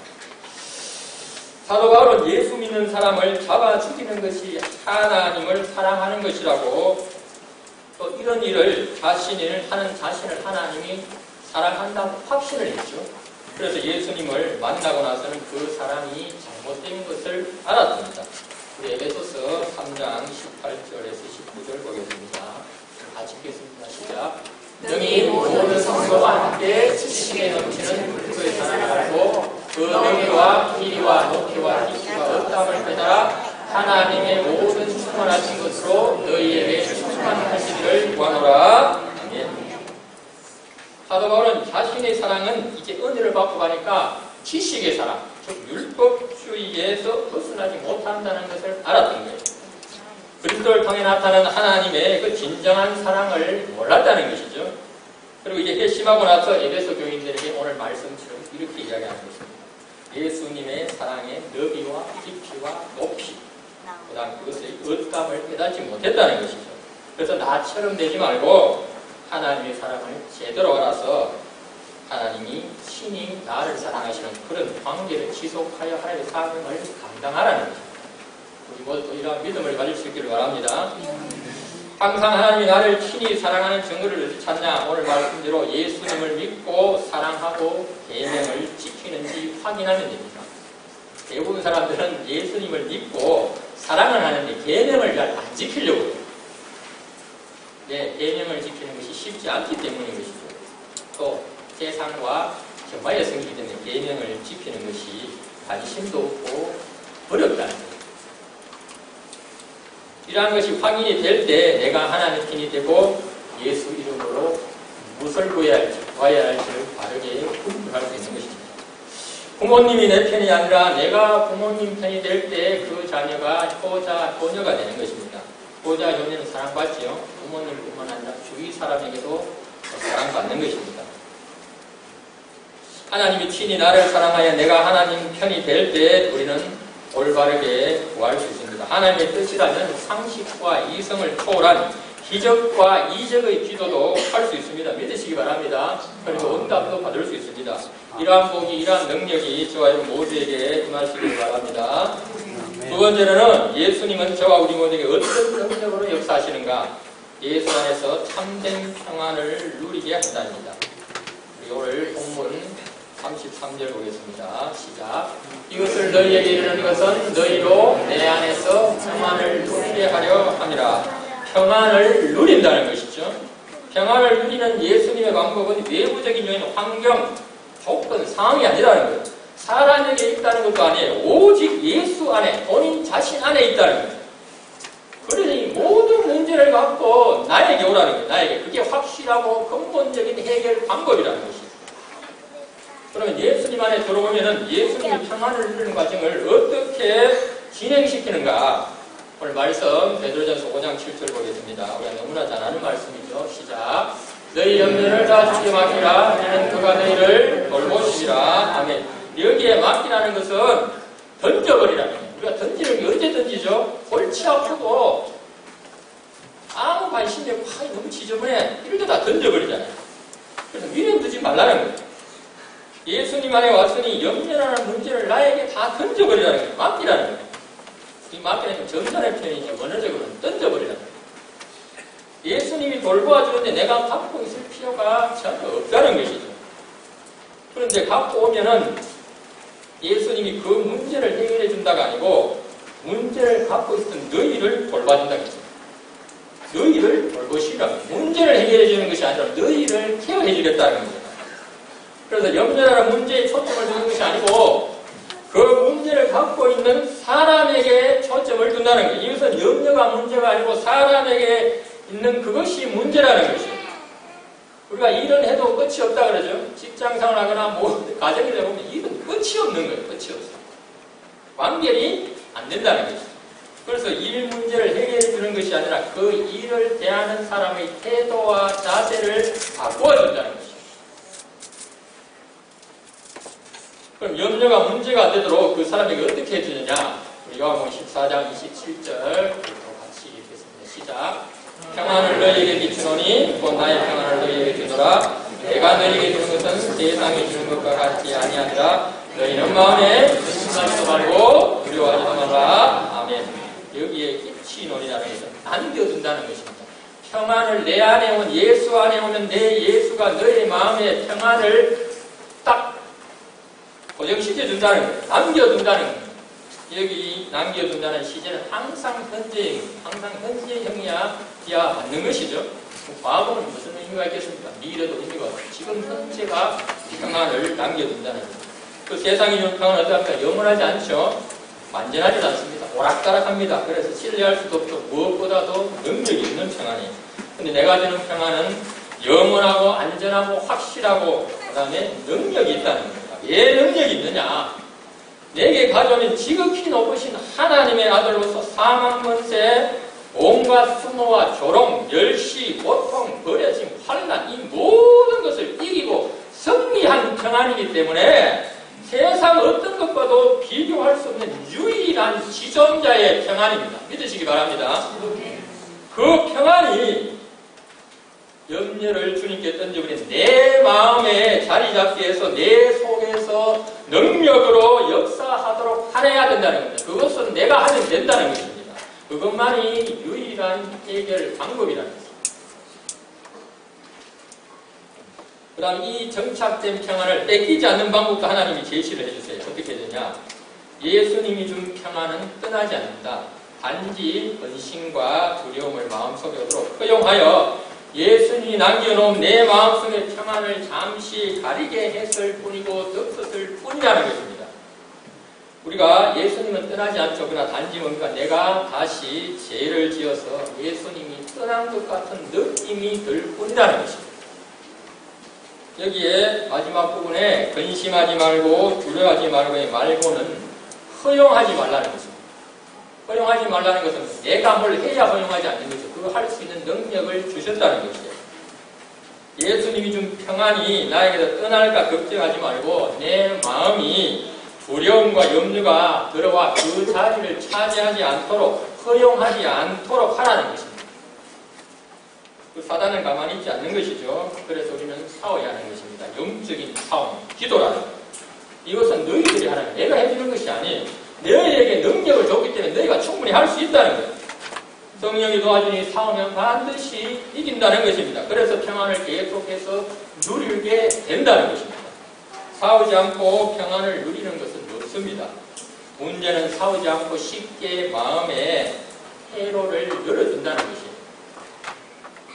사도 바울은 예수 믿는 사람을 잡아 죽이는 것이 하나님을 사랑하는 것이라고 또 이런 일을 자신을 하는 자신을 하나님이 사랑한다고 확신을 했죠. 그래서 예수님을 만나고 나서는 그 사람이 잘못된 것을 알았습니다. 우리 에베소서 3장 18절에서 19절 보겠습니다. 같이 읽겠습니다. 시작. 능히 모든 성도와 함께 지식에 넘치는 그리스도의 사랑을 알고 그 능력과 길이와 높이와 깊이와 어떠함을 깨달아 하나님의 모든 충만하신 것으로 너희에게 충만하시기를 구하노라. 아멘. 사도 바울은 자신의 사랑은 이제 은혜를 받고 가니까 지식의 사랑, 즉 율법주의에서 벗어나지 못한다는 것을 알았던 거예요. 그리스도를 통해 나타나는 하나님의 그 진정한 사랑을 몰랐다는 것이죠. 그리고 이제 회심하고 나서 에베소 교인들에게 오늘 말씀처럼 이렇게 이야기하는 것입니다. 예수님의 사랑의 너비와 깊이와 높이, 그 다음 그것의 어감을 깨닫지 못했다는 것이죠. 그래서 나처럼 되지 말고 하나님의 사랑을 제대로 알아서 하나님이 친히 나를 사랑하시는 그런 관계를 지속하여 하나님의 사명을 감당하라는 것입니다. 우리 모두 이러한 믿음을 가질 수 있기를 바랍니다. 항상 하나님이 나를 친히 사랑하는 증거를 어디 찾냐? 오늘 말씀대로 예수님을 믿고 사랑하고 계명을 지키는지 확인하면 됩니다. 대부분 사람들은 예수님을 믿고 사랑을 하는데 계명을 잘 안 지키려고 해요. 네, 계명을 지키는 것이 쉽지 않기 때문인 것이죠. 또 세상과 경마에 생기기 때문에 계명을 지키는 것이 관심도 없고 어렵다는 거예요. 이러한 것이 확인이 될 때 내가 하나님 편이 되고 예수 이름으로 무엇을 구해야 할지를 바르게 분별할 수 있는 것입니다. 부모님이 내 편이 아니라 내가 부모님 편이 될 때 그 자녀가 효자, 효녀가 되는 것입니다. 효자, 효녀는 사랑받지요. 부모님뿐만 아니라 주위 사람에게도 사랑받는 것입니다. 하나님이 친히 나를 사랑하여 내가 하나님 편이 될 때 우리는 올바르게 구할 수 있습니다. 하나님의 뜻이라면 상식과 이성을 초월한 기적과 이적의 기도도 할 수 있습니다. 믿으시기 바랍니다. 그리고 응답도 받을 수 있습니다. 이러한 복이, 이러한 능력이 저와 여러분 모두에게 임하시길 바랍니다. 두 번째로는 예수님은 저와 우리 모두에게 어떤 능력으로 역사하시는가? 예수 안에서 참된 평안을 누리게 한다입니다. 우리 오늘 본문 33절 보겠습니다. 시작. 이것을 너희에게 이르는 것은 너희로 내 안에서 평안을 누리게 하려 함이라. 평안을 누린다는 것이죠. 평안을 누리는 예수님의 방법은 외부적인 요인, 환경, 조건, 상황이 아니라는 거예요. 사람에게 있다는 것도 아니에요. 오직 예수 안에, 본인 자신 안에 있다는 거예요. 그러니 모든 문제를 갖고 나에게 오라는 거예요. 나에게. 그게 확실하고 근본적인 해결 방법이라는 것이에요. 그러면 예수님 안에 들어오면은 예수님이 평안을 누리는 과정을 어떻게 진행시키는가? 오늘 말씀 베드로전서 5장 7절 보겠습니다. 우리가 너무나 잘 아는 말씀이죠. 시작. 너희 염려를 다 주께 맡기라. 이는 그가 너희를 돌보시리라. 아멘. 여기에 맡기라는 것은 던져버리라는 거예요. 우리가 던지는 게 언제 던지죠? 골치 아프고 아무 관심이 없고 너무 지저분해. 이럴 때 다 던져버리잖아요. 그래서 미련 두지 말라는 거예요. 예수님 안에 왔으니 염려라는 문제를 나에게 다 던져버리라는 거예요. 맡기라는 거예요. 이 맡기는 정전의 편이지 원어적으로는 던져버리라는 거예요. 예수님이 돌보아 주는데 내가 갖고 있을 필요가 전혀 없다는 것이죠. 그런데 갖고 오면은 예수님이 그 문제를 해결해 준다가 아니고 문제를 갖고 있던 너희를 돌봐준다는 거죠. 너희를 돌보시라. 문제를 해결해 주는 것이 아니라 너희를 케어해 주겠다는 거죠. 그래서 염려라는 문제에 초점을 두는 것이 아니고 그 문제를 갖고 있는 사람에게 초점을 둔다는 거예요. 이것은 염려가 문제가 아니고 사람에게 있는 그것이 문제라는 것이에요. 우리가 일은 해도 끝이 없다 그러죠. 직장생활 하거나 뭐 가정이 되면 일은 끝이 없는 거예요. 끝이 없어. 완결이 안 된다는 것이죠. 그래서 일 문제를 해결해 주는 것이 아니라 그 일을 대하는 사람의 태도와 자세를 바꾸어 준다는 것이죠. 그럼 염려가 문제가 안 되도록 그 사람에게 어떻게 해주느냐? 우리 요한복음 14장 27절 같이 읽겠습니다. 시작. 평안을 너희에게 비추노니 곧 나의 평안을 너희에게 주노라. 내가 너희에게 주는 것은 세상이 주는 것과 같이 아니하니라. 너희는 마음에 근심하지도 말고 두려워하지도 말라. 아멘. 여기에 끼치노니라는 것은 안겨둔다는 것입니다. 평안을 내 안에 온 예수 안에 오면 내 예수가 너의 마음에 평안을 딱 고정시켜준다는 거예요. 남겨둔다는 거예요. 여기 남겨둔다는 시제는 항상 현재형이야 맞는 것이죠. 과거는 무슨 의미가 있겠습니까? 미래도 의미가 없고 지금 현재가 평안을 남겨둔다는 거예요. 그 세상이 주는 평안은 어떻습니까? 영원하지 않죠. 완전하지 않습니다. 오락가락합니다. 그래서 신뢰할 수도 없고 무엇보다도 능력이 있는 평안이에요. 근데 내가 주는 평안은 영원하고 안전하고 확실하고 그 다음에 능력이 있다는 거예요. 왜 능력이 있느냐? 내게 가져오면 지극히 높으신 하나님의 아들로서 사망권세, 온갖 수모와 조롱, 멸시, 고통, 버려짐, 환난 이 모든 것을 이기고 승리한 평안이기 때문에 세상 어떤 것과도 비교할 수 없는 유일한 지존자의 평안입니다. 믿으시기 바랍니다. 그 평안이 염려를 주님께 던져버린 내 마음에 자리 잡기 위해서 내 속에서 능력으로 역사하도록 하여야 된다는 겁니다. 그것은 내가 하면 된다는 것입니다. 그것만이 유일한 해결 방법이라는 것입니다. 그 다음 이 정착된 평안을 뺏기지 않는 방법도 하나님이 제시를 해주세요. 어떻게 되냐? 예수님이 준 평안은 떠나지 않는다. 단지 근심과 두려움을 마음속에 오도록 허용하여 예수님이 남겨놓은 내 마음속의 평안을 잠시 가리게 했을 뿐이고 덮었을 뿐이라는 것입니다. 우리가 예수님은 떠나지 않죠. 그러나 단지 뭡니까? 내가 다시 죄를 지어서 예수님이 떠난 것 같은 느낌이 들 뿐이라는 것입니다. 여기에 마지막 부분에 근심하지 말고 두려워하지 말고의 말고는 허용하지 말라는 것입니다. 허용하지 말라는 것은 내가 뭘 해야 허용하지 않는 것이죠. 그거 할 수 있는 능력을 주셨다는 것이에요. 예수님이 준 평안이 나에게서 떠날까 걱정하지 말고 내 마음이 두려움과 염려가 들어와 그 자리를 차지하지 않도록 허용하지 않도록 하라는 것입니다. 그 사단은 가만히 있지 않는 것이죠. 그래서 우리는 싸워야 하는 것입니다. 영적인 싸움, 기도라는 것. 이것은 너희들이 하는 거예요. 내가 해주는 것이 아니에요. 너희에게 능력을 줬기 때문에 너희가 충분히 할 수 있다는 거예요. 성령이 도와주니 싸우면 반드시 이긴다는 것입니다. 그래서 평안을 계속해서 누리게 된다는 것입니다. 싸우지 않고 평안을 누리는 것은 없습니다. 문제는 싸우지 않고 쉽게 마음에 해로를 열어준다는 것이에요.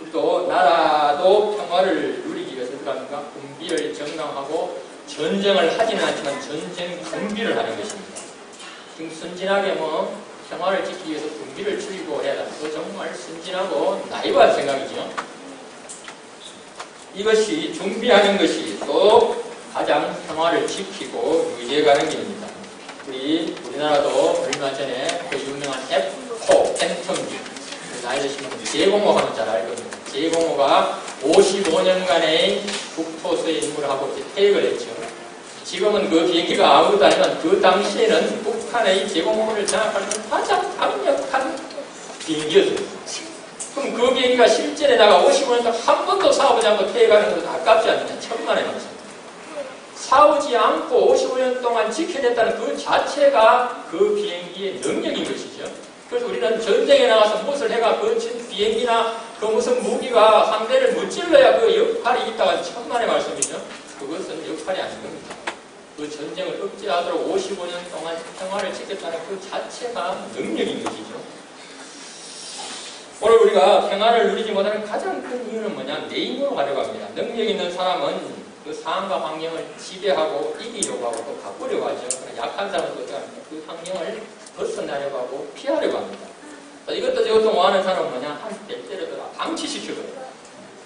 우리도 나라도 평화를 누리기 위해서 어떡합니까? 군비를 정당하고 전쟁을 하지는 않지만 전쟁 준비를 하는 것입니다. 지금 순진하게 평화를 지키기 위해서 군비를 추리고 해야 한다. 그거 정말 순진하고 나이브한 생각이죠. 이것이 준비하는 것이 또 가장 평화를 지키고 유지해가는 길입니다. 우리나라도 얼마 전에 그 유명한 F4 팬텀기 나이 드신 분들 제공호 하면 잘 알거든요. 제공호가 55년간의 국토수의 임무를 하고 이제 퇴역을 했죠. 지금은 그 비행기가 아무것도 아니지만 그 당시에는 북한의 제공호를 장악할 수 있는 가장 강력한 비행기였어요. 그럼 그 비행기가 실전에 나가 55년 동안 한 번도 싸워보지 않고 퇴역하는 것은 아깝지 않느냐. 천만의 말씀. 싸우지 않고 55년 동안 지켜냈다는 그 자체가 그 비행기의 능력인 것이죠. 그래서 우리는 전쟁에 나가서 무엇을 해가 그 비행기나 그 무슨 무기가 상대를 무찔러야 그 역할이 있다가 천만의 말씀이죠. 그것은 역할이 아닌 겁니다. 그 전쟁을 억제하도록 55년 동안 평화를 지켰다는 그 자체가 능력인 것이죠. 오늘 우리가 평화를 누리지 못하는 가장 큰 이유는 뭐냐? 내 힘으로 가려고 합니다. 능력 있는 사람은 그 상황과 환경을 지배하고 이기려고 하고 또 바꾸려고 하죠. 약한 사람은 그 환경을 벗어나려고 하고 피하려고 합니다. 이것도 저것도 뭐하는 사람은 뭐냐? 한 대 때려더라. 방치시켜버려요.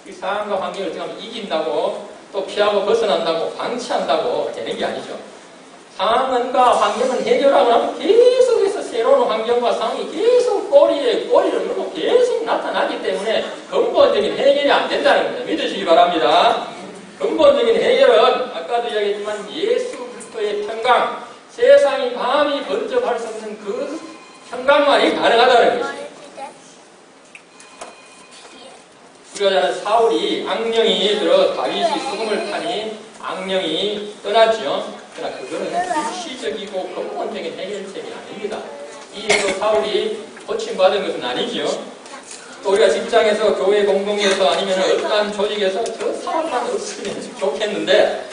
이 상황과 환경을 어떻게 이긴다고 또 피하고 벗어난다고 방치한다고 되는 게 아니죠. 상황과 환경은 해결하고 나면 계속해서 새로운 환경과 상황이 계속 꼬리를 물고 계속 나타나기 때문에 근본적인 해결이 안 된다는 겁니다. 믿으시기 바랍니다. 근본적인 해결은 아까도 이야기했지만 예수 그리스도의 평강, 세상이 감히 번쩍할 수 없는 그 평강만이 가능하다는 것입니다. 우리가 잘 아는 사울이 악령이 들어 다윗이 수금을 타니 악령이 떠났죠. 그러나 그거는 일시적이고 근본적인 해결책이 아닙니다. 이에서 사울이 고침받은 것은 아니죠. 또 우리가 직장에서 교회 공동에서 아니면 어떠한 조직에서 저 사람만 없으면 좋겠는데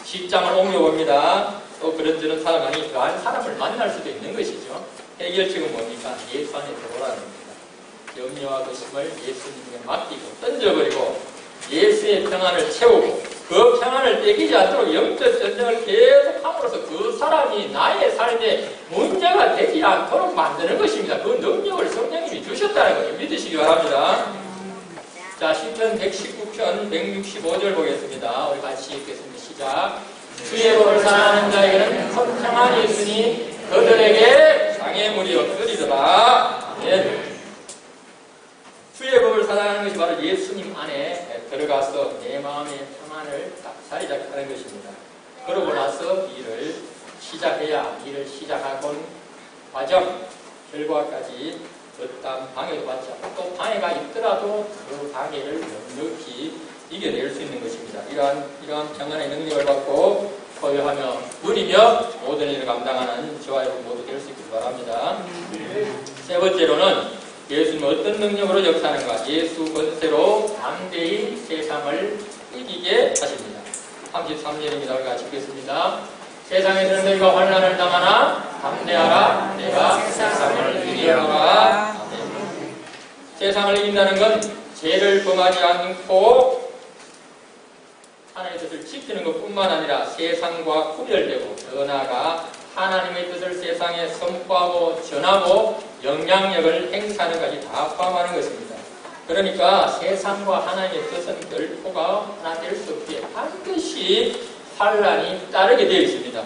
직장을 옮겨봅니다. 또 그런저런 사람 아니 그한 사람을 만날 수도 있는 것이죠. 해결책은 뭡니까? 예수 안에 들어오라는 겁니다. 염려와 근심을 예수님께 맡기고 던져버리고 예수의 평안을 채우고 그 평안을 뺏기지 않도록 영적 전쟁을 계속함으로써 그 사람이 나의 삶에 문제가 되지 않도록 만드는 것입니다. 그 능력을 성령님이 주셨다는 것을 믿으시기 바랍니다. 자, 시편 119편 165절 보겠습니다. 우리 같이 읽겠습니다. 시작. 주의 법을 사랑하는 자에게는 평안이 있으니 그들에게 장애물이 없으리더라. 네. 주의 법을 사랑하는 것이 바로 예수님 안에 들어가서 내 마음의 평안을 딱 자리 잡게 하는 것입니다. 그러고 나서 일을 시작해야 일을 시작하곤 과정, 결과까지 어떤 방해도 받지 않고 또 방해가 있더라도 그 방해를 넉넉히 이겨낼 수 있는 것입니다. 이러한 평안의 능력을 받고 소유하며 누리며 모든 일을 감당하는 저와 여러분 모두 될 수 있길 바랍니다. 세 번째로는 예수님은 어떤 능력으로 역사하는가? 예수 권세로 담대히 세상을 이기게 하십니다. 33절입니다. 우리 같이 읽겠습니다. 세상에서는 너희가 환난을 당하나 담대하라. 내가 세상을 이기노라. 세상을 이긴다는 건 죄를 범하지 않고 하나님의 뜻을 지키는 것뿐만 아니라 세상과 구별되고 더 나아가 하나님의 뜻을 세상에 선포하고 전하고 영향력을 행사하는 것이 다 포함하는 것입니다. 그러니까 세상과 하나님의 뜻은 결코가 하나 될 수 없기에 반드시 환란이 따르게 되어 있습니다.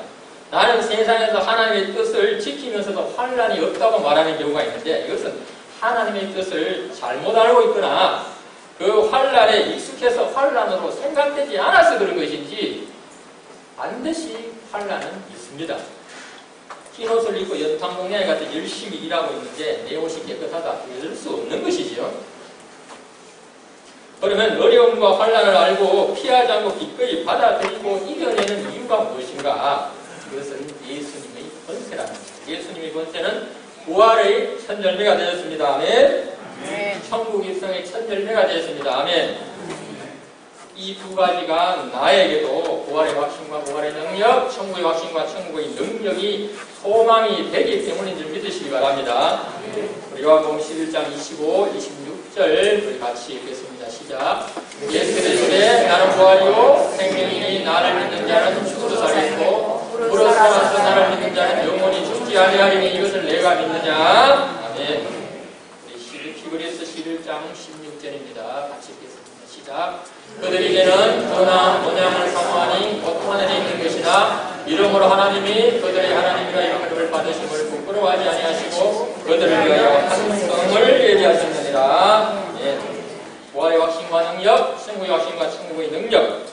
나는 세상에서 하나님의 뜻을 지키면서도 환란이 없다고 말하는 경우가 있는데 이것은 하나님의 뜻을 잘못 알고 있거나 그 환란에 익숙해서 환란으로 생각되지 않아서 그런 것인지 반드시 환란은 있습니다. 흰 옷을 입고 연탄공양이 같은 열심히 일하고 있는데 내 옷이 깨끗하다 이럴 수 없는 것이지요. 그러면 어려움과 환란을 알고 피하지 않고 기꺼이 받아들이고 이겨내는 이유가 무엇인가? 그것은 예수님의 권세라는 것입니다. 예수님의 권세는 부활의 첫 열매가 되었습니다. 아멘. 천국 입성의 첫 열매가 되었습니다. 아멘. 이 두 가지가 나에게도 부활의 확신과 부활의 능력, 천국의 확신과 천국의 능력이 소망이 되기 때문인 줄 믿으시기 바랍니다. 우리 요한복음 11장 25, 26절 우리 같이 읽겠습니다. 시작. 예수께서 이르되 나는 부활이요 생명이니 나를 믿는 자는 죽어도 살겠고 물어 살아서 나를 믿는 자는 영원히 죽지 아니하리니 이것을 내가 믿느냐. 아멘. 우리 히브리서 11장 16절입니다. 같이 읽겠습니다. 시작. 그들이 이제는 그러나 본향을 사모하니 곧 하늘에 있는 것이나 이러므로 하나님이 그들의 하나님이라 이름을 받으심을 부끄러워하지 아니하시고 그들을 위하여 한성을 예비하셨느니라. 예. 부활의 확신과 능력, 천국의 확신과 천국의 능력,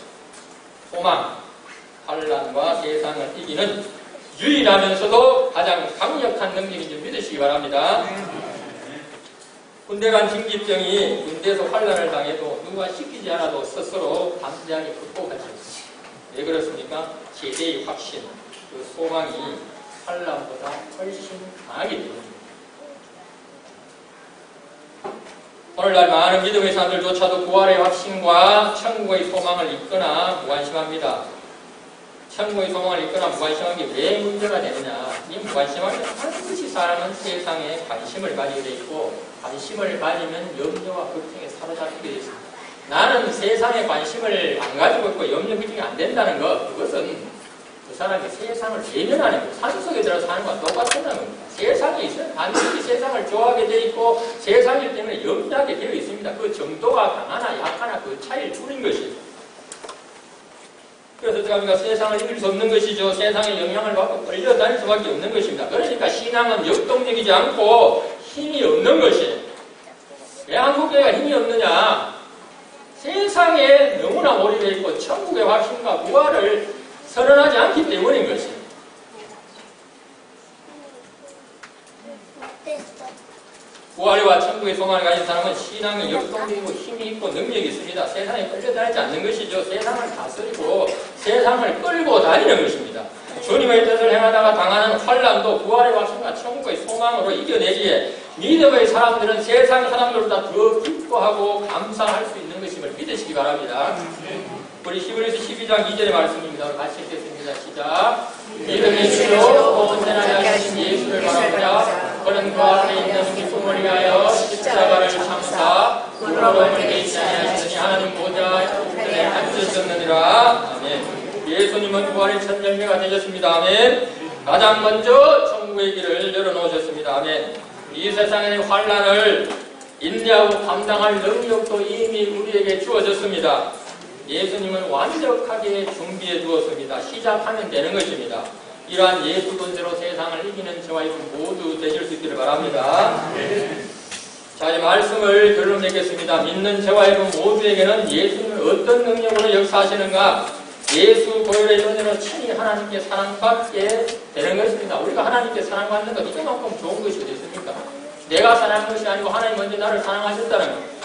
소망, 환란과 세상을 이기는 유일하면서도 가장 강력한 능력인 줄 믿으시기 바랍니다. 군대 간 징집병이 군대에서 환란을 당해도 누가 시키지 않아도 스스로 담대하게 극복하지 않습니다. 왜 그렇습니까? 제대의 확신, 그 소망이 환란보다 훨씬 강하기 때문입니다. 오늘날 많은 믿음의 사람들조차도 부활의 확신과 천국의 소망을 잊거나 무관심합니다. 천국의 소망을 잊거나 무관심한 게 왜 문제가 되느냐? 이 무관심한 게 반드시 사람은 세상에 관심을 가지게 돼 있고 관심을 가지면 염려와 걱정에 사로잡히게 되어 있습니다. 나는 세상에 관심을 안 가지고 있고 염려 걱정이 안 된다는 것, 그것은 그 사람이 세상을 외면하는 것, 산속에 들어서 사는 것과 똑같다는 겁니다. 세상에 있으면 반드시 세상을 좋아하게 되어 있고 세상이기 때문에 염려하게 되어 있습니다. 그 정도가 강하나 약하나 그 차이를 두는 것이죠. 그래서 어떡합니까? 세상을 이길 수 없는 것이죠. 세상의 영향을 받고 끌려다닐 수밖에 없는 것입니다. 그러니까 신앙은 역동적이지 않고 힘이 없는 것이에요. 왜 한국교회가 힘이 없느냐? 세상에 너무나 몰입해 있고 천국의 확신과 부활을 선언하지 않기 때문인 것이에요. 부활과 천국의 소망을 가진 사람은 신앙이 역동적이고 힘이 있고 능력이 있습니다. 세상에 끌려다니지 않는 것이죠. 세상을 다스리고 세상을 끌고 다니는 것입니다. 주님의 뜻을 행하다가 당하는 환란도 부활의 확신과 천국의 소망으로 이겨내기에 믿음의 사람들은 세상 사람들보다 더 기뻐하고 감사할 수 있는 것임을 믿으시기 바랍니다. 우리 히브리서 12장 2절의 말씀입니다. 우리 같이 읽겠습니다. 시작. 믿음이 주요 온전하게 하신 예수를 바라보자. 그는 그 앞에 있는 기쁨을 위하여 십자가를 참사 부끄러움을 내지 아니하시더니 하나님 보좌 우편에 앉으셨느니라. 아멘. 예수님은 부활의 첫 열매가 되셨습니다. 아멘. 가장 먼저 천국의 길을 열어놓으셨습니다. 아멘. 이 세상의 환란을 인내하고 감당할 능력도 이미 우리에게 주어졌습니다. 예수님은 완벽하게 준비해 두었습니다. 시작하면 되는 것입니다. 이러한 예수 권세로 세상을 이기는 저와 여러분 모두 되실 수 있기를 바랍니다. 자, 이 말씀을 결론 맺겠습니다. 믿는 저와 여러분 모두에게는 예수님은 어떤 능력으로 역사하시는가? 예수 보혈의 은혜로 친히 하나님께 사랑받게 되는 것입니다. 우리가 하나님께 사랑받는 것 이만큼 좋은 것이 어디 있습니까? 내가 사랑한 것이 아니고 하나님 먼저 나를 사랑하셨다는 것.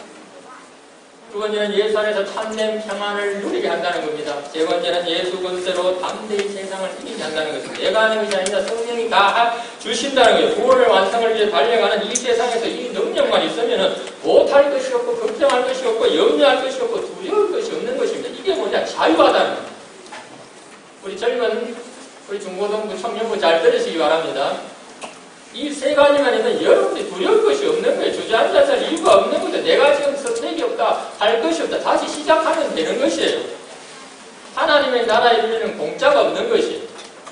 두 번째는 예수 안에서 참된 평안을 누리게 한다는 겁니다. 세 번째는 예수 권세로 담대히 세상을 이기게 한다는 것입니다. 내가 하는 것이 아니라 성령이 다 주신다는 거예요. 구원을 완성을 위해 달려가는 이 세상에서 이 능력만 있으면 못할 것이 없고 걱정할 것이 없고 염려할 것이 없고 두려울 것이 없는 것입니다. 이게 뭐냐? 자유하다는 겁니다. 우리 젊은 우리 중고등부 청년부 잘 들으시기 바랍니다. 이 세 가지만 있는 여러분들이 두려울 것이 없는 거예요. 주저앉아서 이유가 없는 거죠. 내가 지금 선택이 없다, 할 것이 없다. 다시 시작하면 되는 것이에요. 하나님의 나라에 이르는 공짜가 없는 것이에요.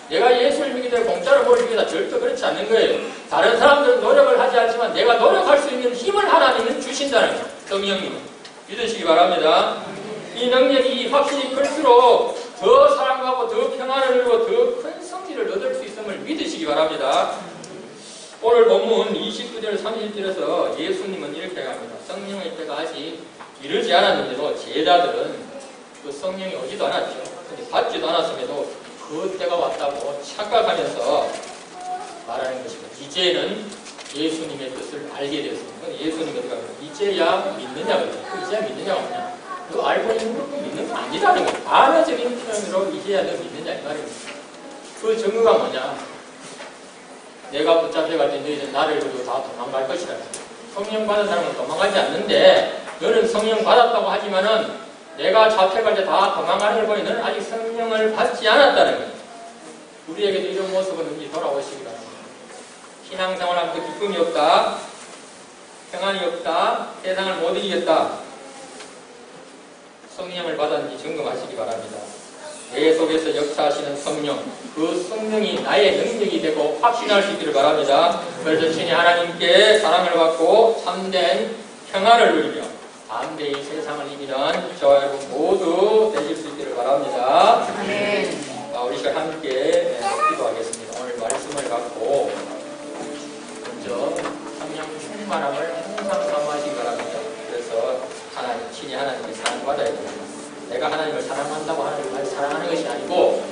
내가 예수를 믿기 때문에 공짜로 뭘 주겠다. 절대 그렇지 않는 거예요. 다른 사람들은 노력을 하지 않지만 내가 노력할 수 있는 힘을 하나님은 주신다는 거예요. 성령님 믿으시기 바랍니다. 이 능력이 확실히 클수록 더 사랑하고 더 평안을 누리고 더 큰 성취를 얻을 수 있음을 믿으시기 바랍니다. 오늘 본문 29절 30절에서 예수님은 이렇게 합니다. 성령의 때가 아직 이르지 않았는데도 제자들은 그 성령이 오지도 않았죠. 근데 받지도 않았음에도 그 때가 왔다고 착각하면서 말하는 것입니다. 이제는 예수님의 뜻을 알게 되었습니다. 예수님이 어떻게 합니까? 이제야 믿느냐 그러죠. 이제야 믿느냐가 뭐냐? 그거 알고 있는 거 믿는 건 아니다는 거예요. 반어적인 표현으로 이제야 너 믿느냐 이 말입니다. 그 증거가 뭐냐? 내가 붙잡혀갈 때 너희는 나를 그리고 다 도망갈 것이라. 성령 받은 사람은 도망가지 않는데 너는 성령 받았다고 하지만은 내가 잡혀갈 때 다 도망가는 걸 보니 너는 아직 성령을 받지 않았다는 거예요. 우리에게도 이런 모습은 언제 돌아오시기 바랍니다. 신앙생활하면서 기쁨이 없다, 평안이 없다, 세상을 못 이기겠다. 성령을 받았는지 점검하시기 바랍니다. 내 속에서 역사하시는 성령, 그 성령이 나의 능력이 되고 확신할 수 있기를 바랍니다. 그래서 신이 하나님께 사랑을 받고 참된 평안을 누리며 담대히 세상을 이기는 저와 여러분 모두 되실 수 있기를 바랍니다. 우리 시간 함께 기도하겠습니다. 오늘 말씀을 갖고 먼저 성령 충만함을 항상 사모하시기 바랍니다. 그래서 하나님, 신이 하나님께 사랑받아야 됩니다. 내가 하나님을 사랑한다고 하나님을 사랑하는 것이 아니고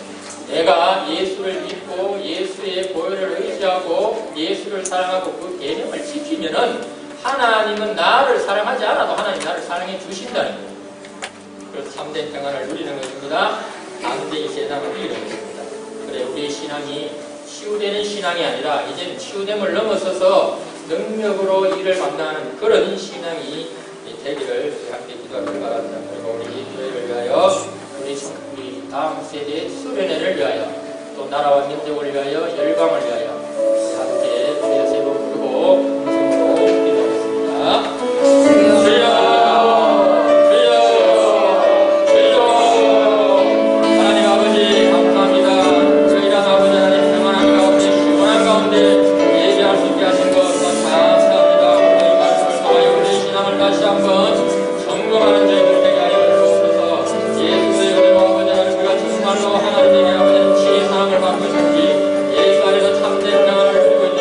내가 예수를 믿고 예수의 보혈을 의지하고 예수를 사랑하고 그 계명을 지키면은 하나님은 나를 사랑하지 않아도 하나님 나를 사랑해 주신다는 거예요. 그래서 참된 평안을 누리는 것입니다. 담대히 세상을 이기는 것입니다. 그래 우리의 신앙이 치유되는 신앙이 아니라 이제는 치유됨을 넘어서서 능력으로 일을 감당하는 그런 신앙이 되기를 함께 기도하길 바랍니다. 그리고 우리 교회를 위하여 우리 다음 세대의 수련회를 위하여 또 나라와 민족을 위하여 열방을 위하여 함께 주여 세 번 부르고 음성으로 기도하겠습니다. 예수 안에서 참된 평안을 누리고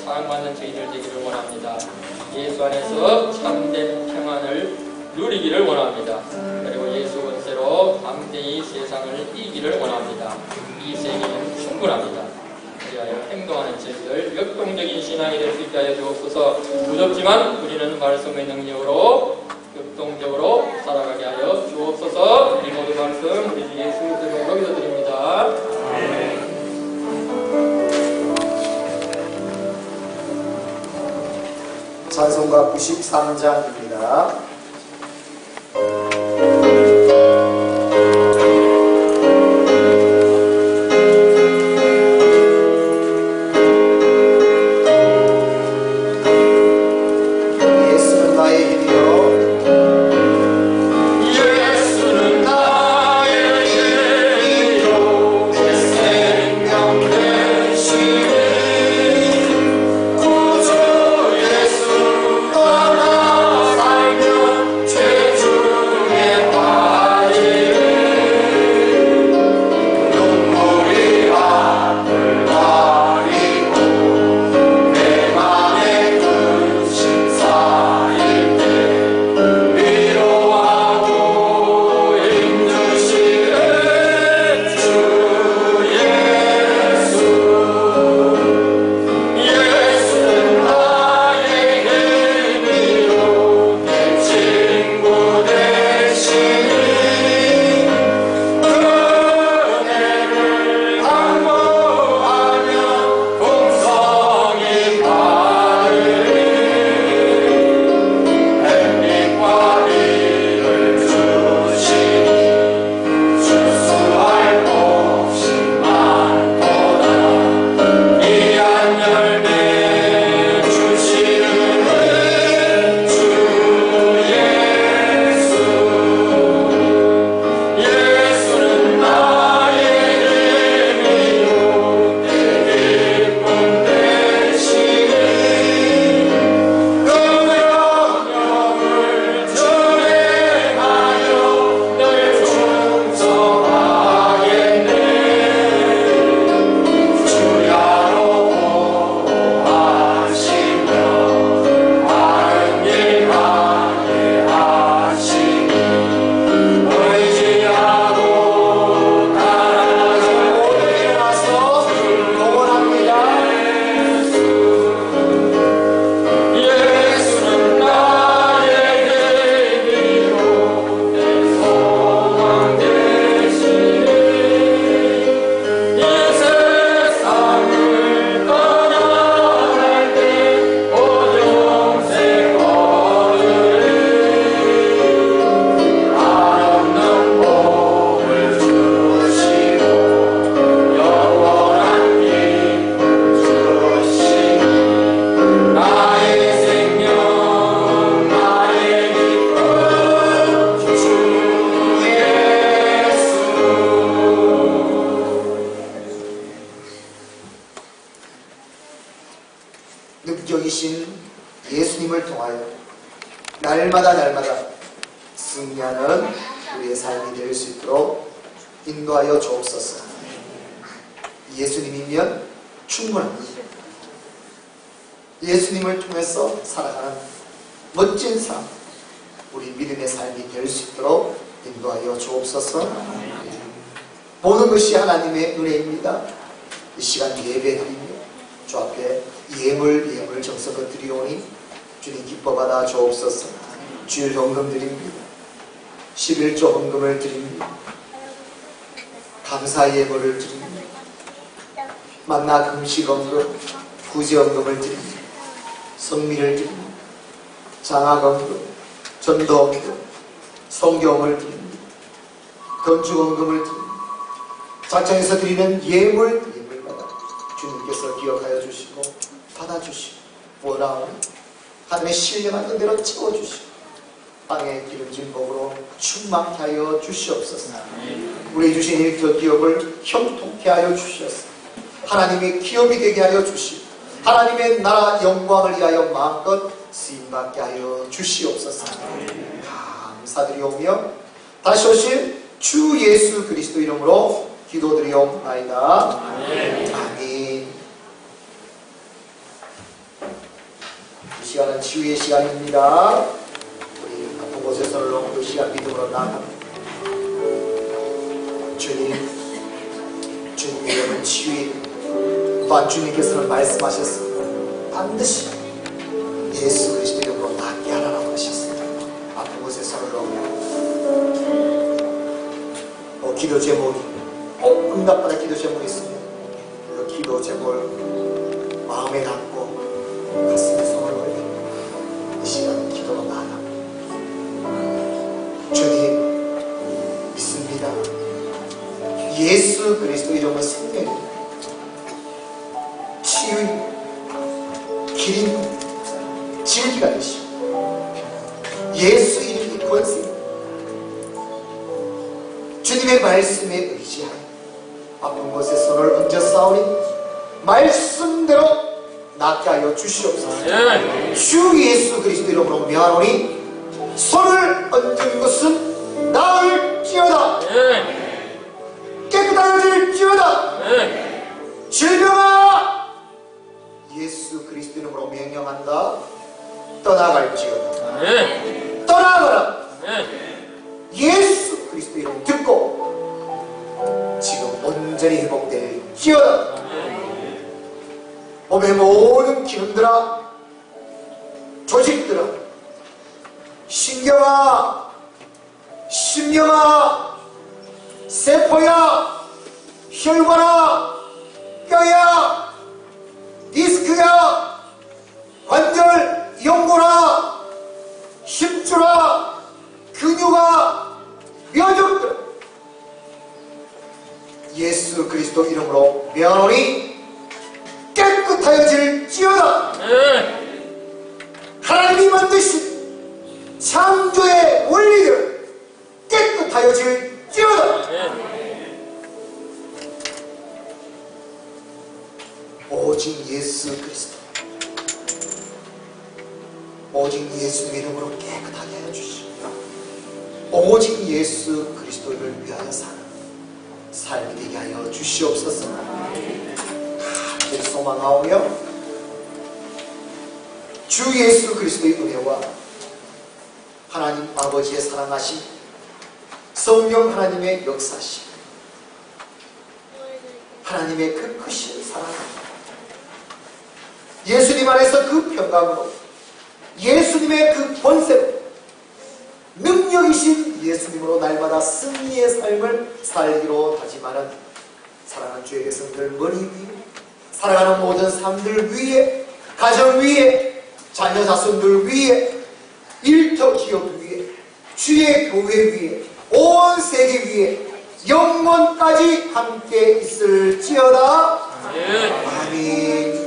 사랑받는 저희들 되기를 원합니다. 예수 안에서 참된 평안을 누리기를 원합니다. 그리고 예수 권세로 담대히 세상을 이기기를 원합니다. 이 세계는 충분합니다. 그리하여 행동하는 저희들 역동적인 신앙이 될 수 있게 하여 주옵소서. 무섭지만 우리는 말씀의 능력으로 역동적으로 살아가게 하여 주옵소서. 이 모든 말씀 우리 주 예수 그리스도로 기도드립니다. 찬송가 93장입니다. 예수는 나의 힘이요 예수는 나의 힘이요 내 생명 되시니 구주 예수 따라 살면 죄 중에 빠지니 눈물이 앞을 가리고 내 맘에 근심 쌓일 때 위로하고 힘주시는 주 예수 예수는 나의 힘이요 내 친구 되시니 은혜를 강구하면 풍성히 받으리 햇빛과 비를 주시니 출수할 곳이 많도다 귀한 열매 주시는 주 예수 예수는 나의 힘이요 내 기쁨 되시니 영을 전행하여 늘 충성하겠네 주야로 보호하시며 바른 길 가게 하시니 의지하고 따라가서 일어나서 응원합니다. 예수는 나의 힘이요 내 소망 되시니 이 세상을 떠나갈 때 오정세 거두리 한없는 복을 주시고 영원한 기쁨 주시니 나의 생명 나의 기쁨 주 예수 능력이신 예수님을 통하여 날마다 승리하는 우리의 삶이 될 수 있도록 인도하여 주옵소서. 예수님이면 충분합니다. 예수님을 통해서 살아가는 멋진 삶, 우리 믿음의 삶이 될 수 있도록 인도하여 주옵소서. 모든 것이 하나님의 은혜입니다. 이 시간 예배드리며 주 앞에 예물 정성을 드리오니 주님 기뻐받아 주옵소서. 주일 헌금 드립니다. 11조 헌금을 드립니다. 감사 예물을 드립니다. 만나 금식 헌금, 구제 헌금을 드립니다. 성미를 드립니다. 장학 헌금, 전도 헌금, 성경을 드립니다. 건축 헌금을 드립니다. 자청에서 드리는 예물마다 주님께서 기억하여 주시고 받아주시고 원하오니 하나님의 신령한 은혜로 채워주시고 땅에 기름진 복으로 충만케 하여 주시옵소서. 우리 주신 그 기업을 형통케 하여 주시옵소서. 하나님의 기업이 되게 하여 주시고 하나님의 나라 영광을 위하여 마음껏 쓰임받게 하여 주시옵소서. 감사드리오며 다시 오실 주 예수 그리스도 이름으로 기도드리옵나이다. 아멘. 이 시간은 치유의 시간입니다. 우리 아픈 곳에 손을 놓고 이 시간 믿음으로 나아갑니다. 주님 이름은 치유입니다. 또한 주님께서는 말씀하셨습니다. 반드시 예수 그리스도 이름으로 낫게 하라고 하셨습니다. 아픈 곳에 손을 놓고 기도 제목이 응답받아 기도 제목이 있습니다. 그 기도 제목을 마음에 담고 가슴에 손을 올리고 이 시간 기도로 나아갑니다. 주님 믿습니다. 예수 그리스도 이름은 생명입니다. 치유입니다. 길입니다. 진리가 되시고 예수 이름이 권세입니다. 주님의 말씀에 의지하여 아픈 곳에 손을 얹어 싸우니 말씀대로 낫게 하여 주시옵소서. 주 예수 그리스도 이름으로 명하노니 손을 얹은 것은 나을지어다. 깨끗하여질지어다. 질병아 예수 그리스도 이름으로 명령한다. 떠나갈지어다. 떠나가라. 예수 그리스도 이름 듣고 지금 온전히 회복될지어다. 몸의 모든 기능들아, 조직들아, 신경아, 심령아, 세포야, 혈관아, 뼈야, 디스크야, 관절, 연골아, 힘줄아, 근육아, 뼈죽들 예수 그리스도 이름으로 명하노니 깨끗하여질지어다. 하나님이 만드신 창조의 원리를 깨끗하여질지어다. 오직 예수 그리스도, 오직 예수 이름으로 깨끗하게 하여 주시고 오직 예수 그리스도를 위하여 사는 삶이 되게 하여 주시옵소서. 간절히 소망하오며 주 예수 그리스도의 은혜와 하나님 아버지의 사랑하심, 성령 하나님의 역사심, 하나님의 그 크신 사랑, 예수님 안에서 그 평강으로, 예수님의 그 본세로, 능력이신 예수님으로 날마다 승리의 삶을 살기로 다짐하는 사랑하는 주의 백성들 머리 위에, 살아가는 모든 삶들 위에, 가정 위에, 자녀 자손들 위에, 일터 기업 위에, 주의 교회 위에, 온 세계 위에 영원까지 함께 있을지어다. 아멘.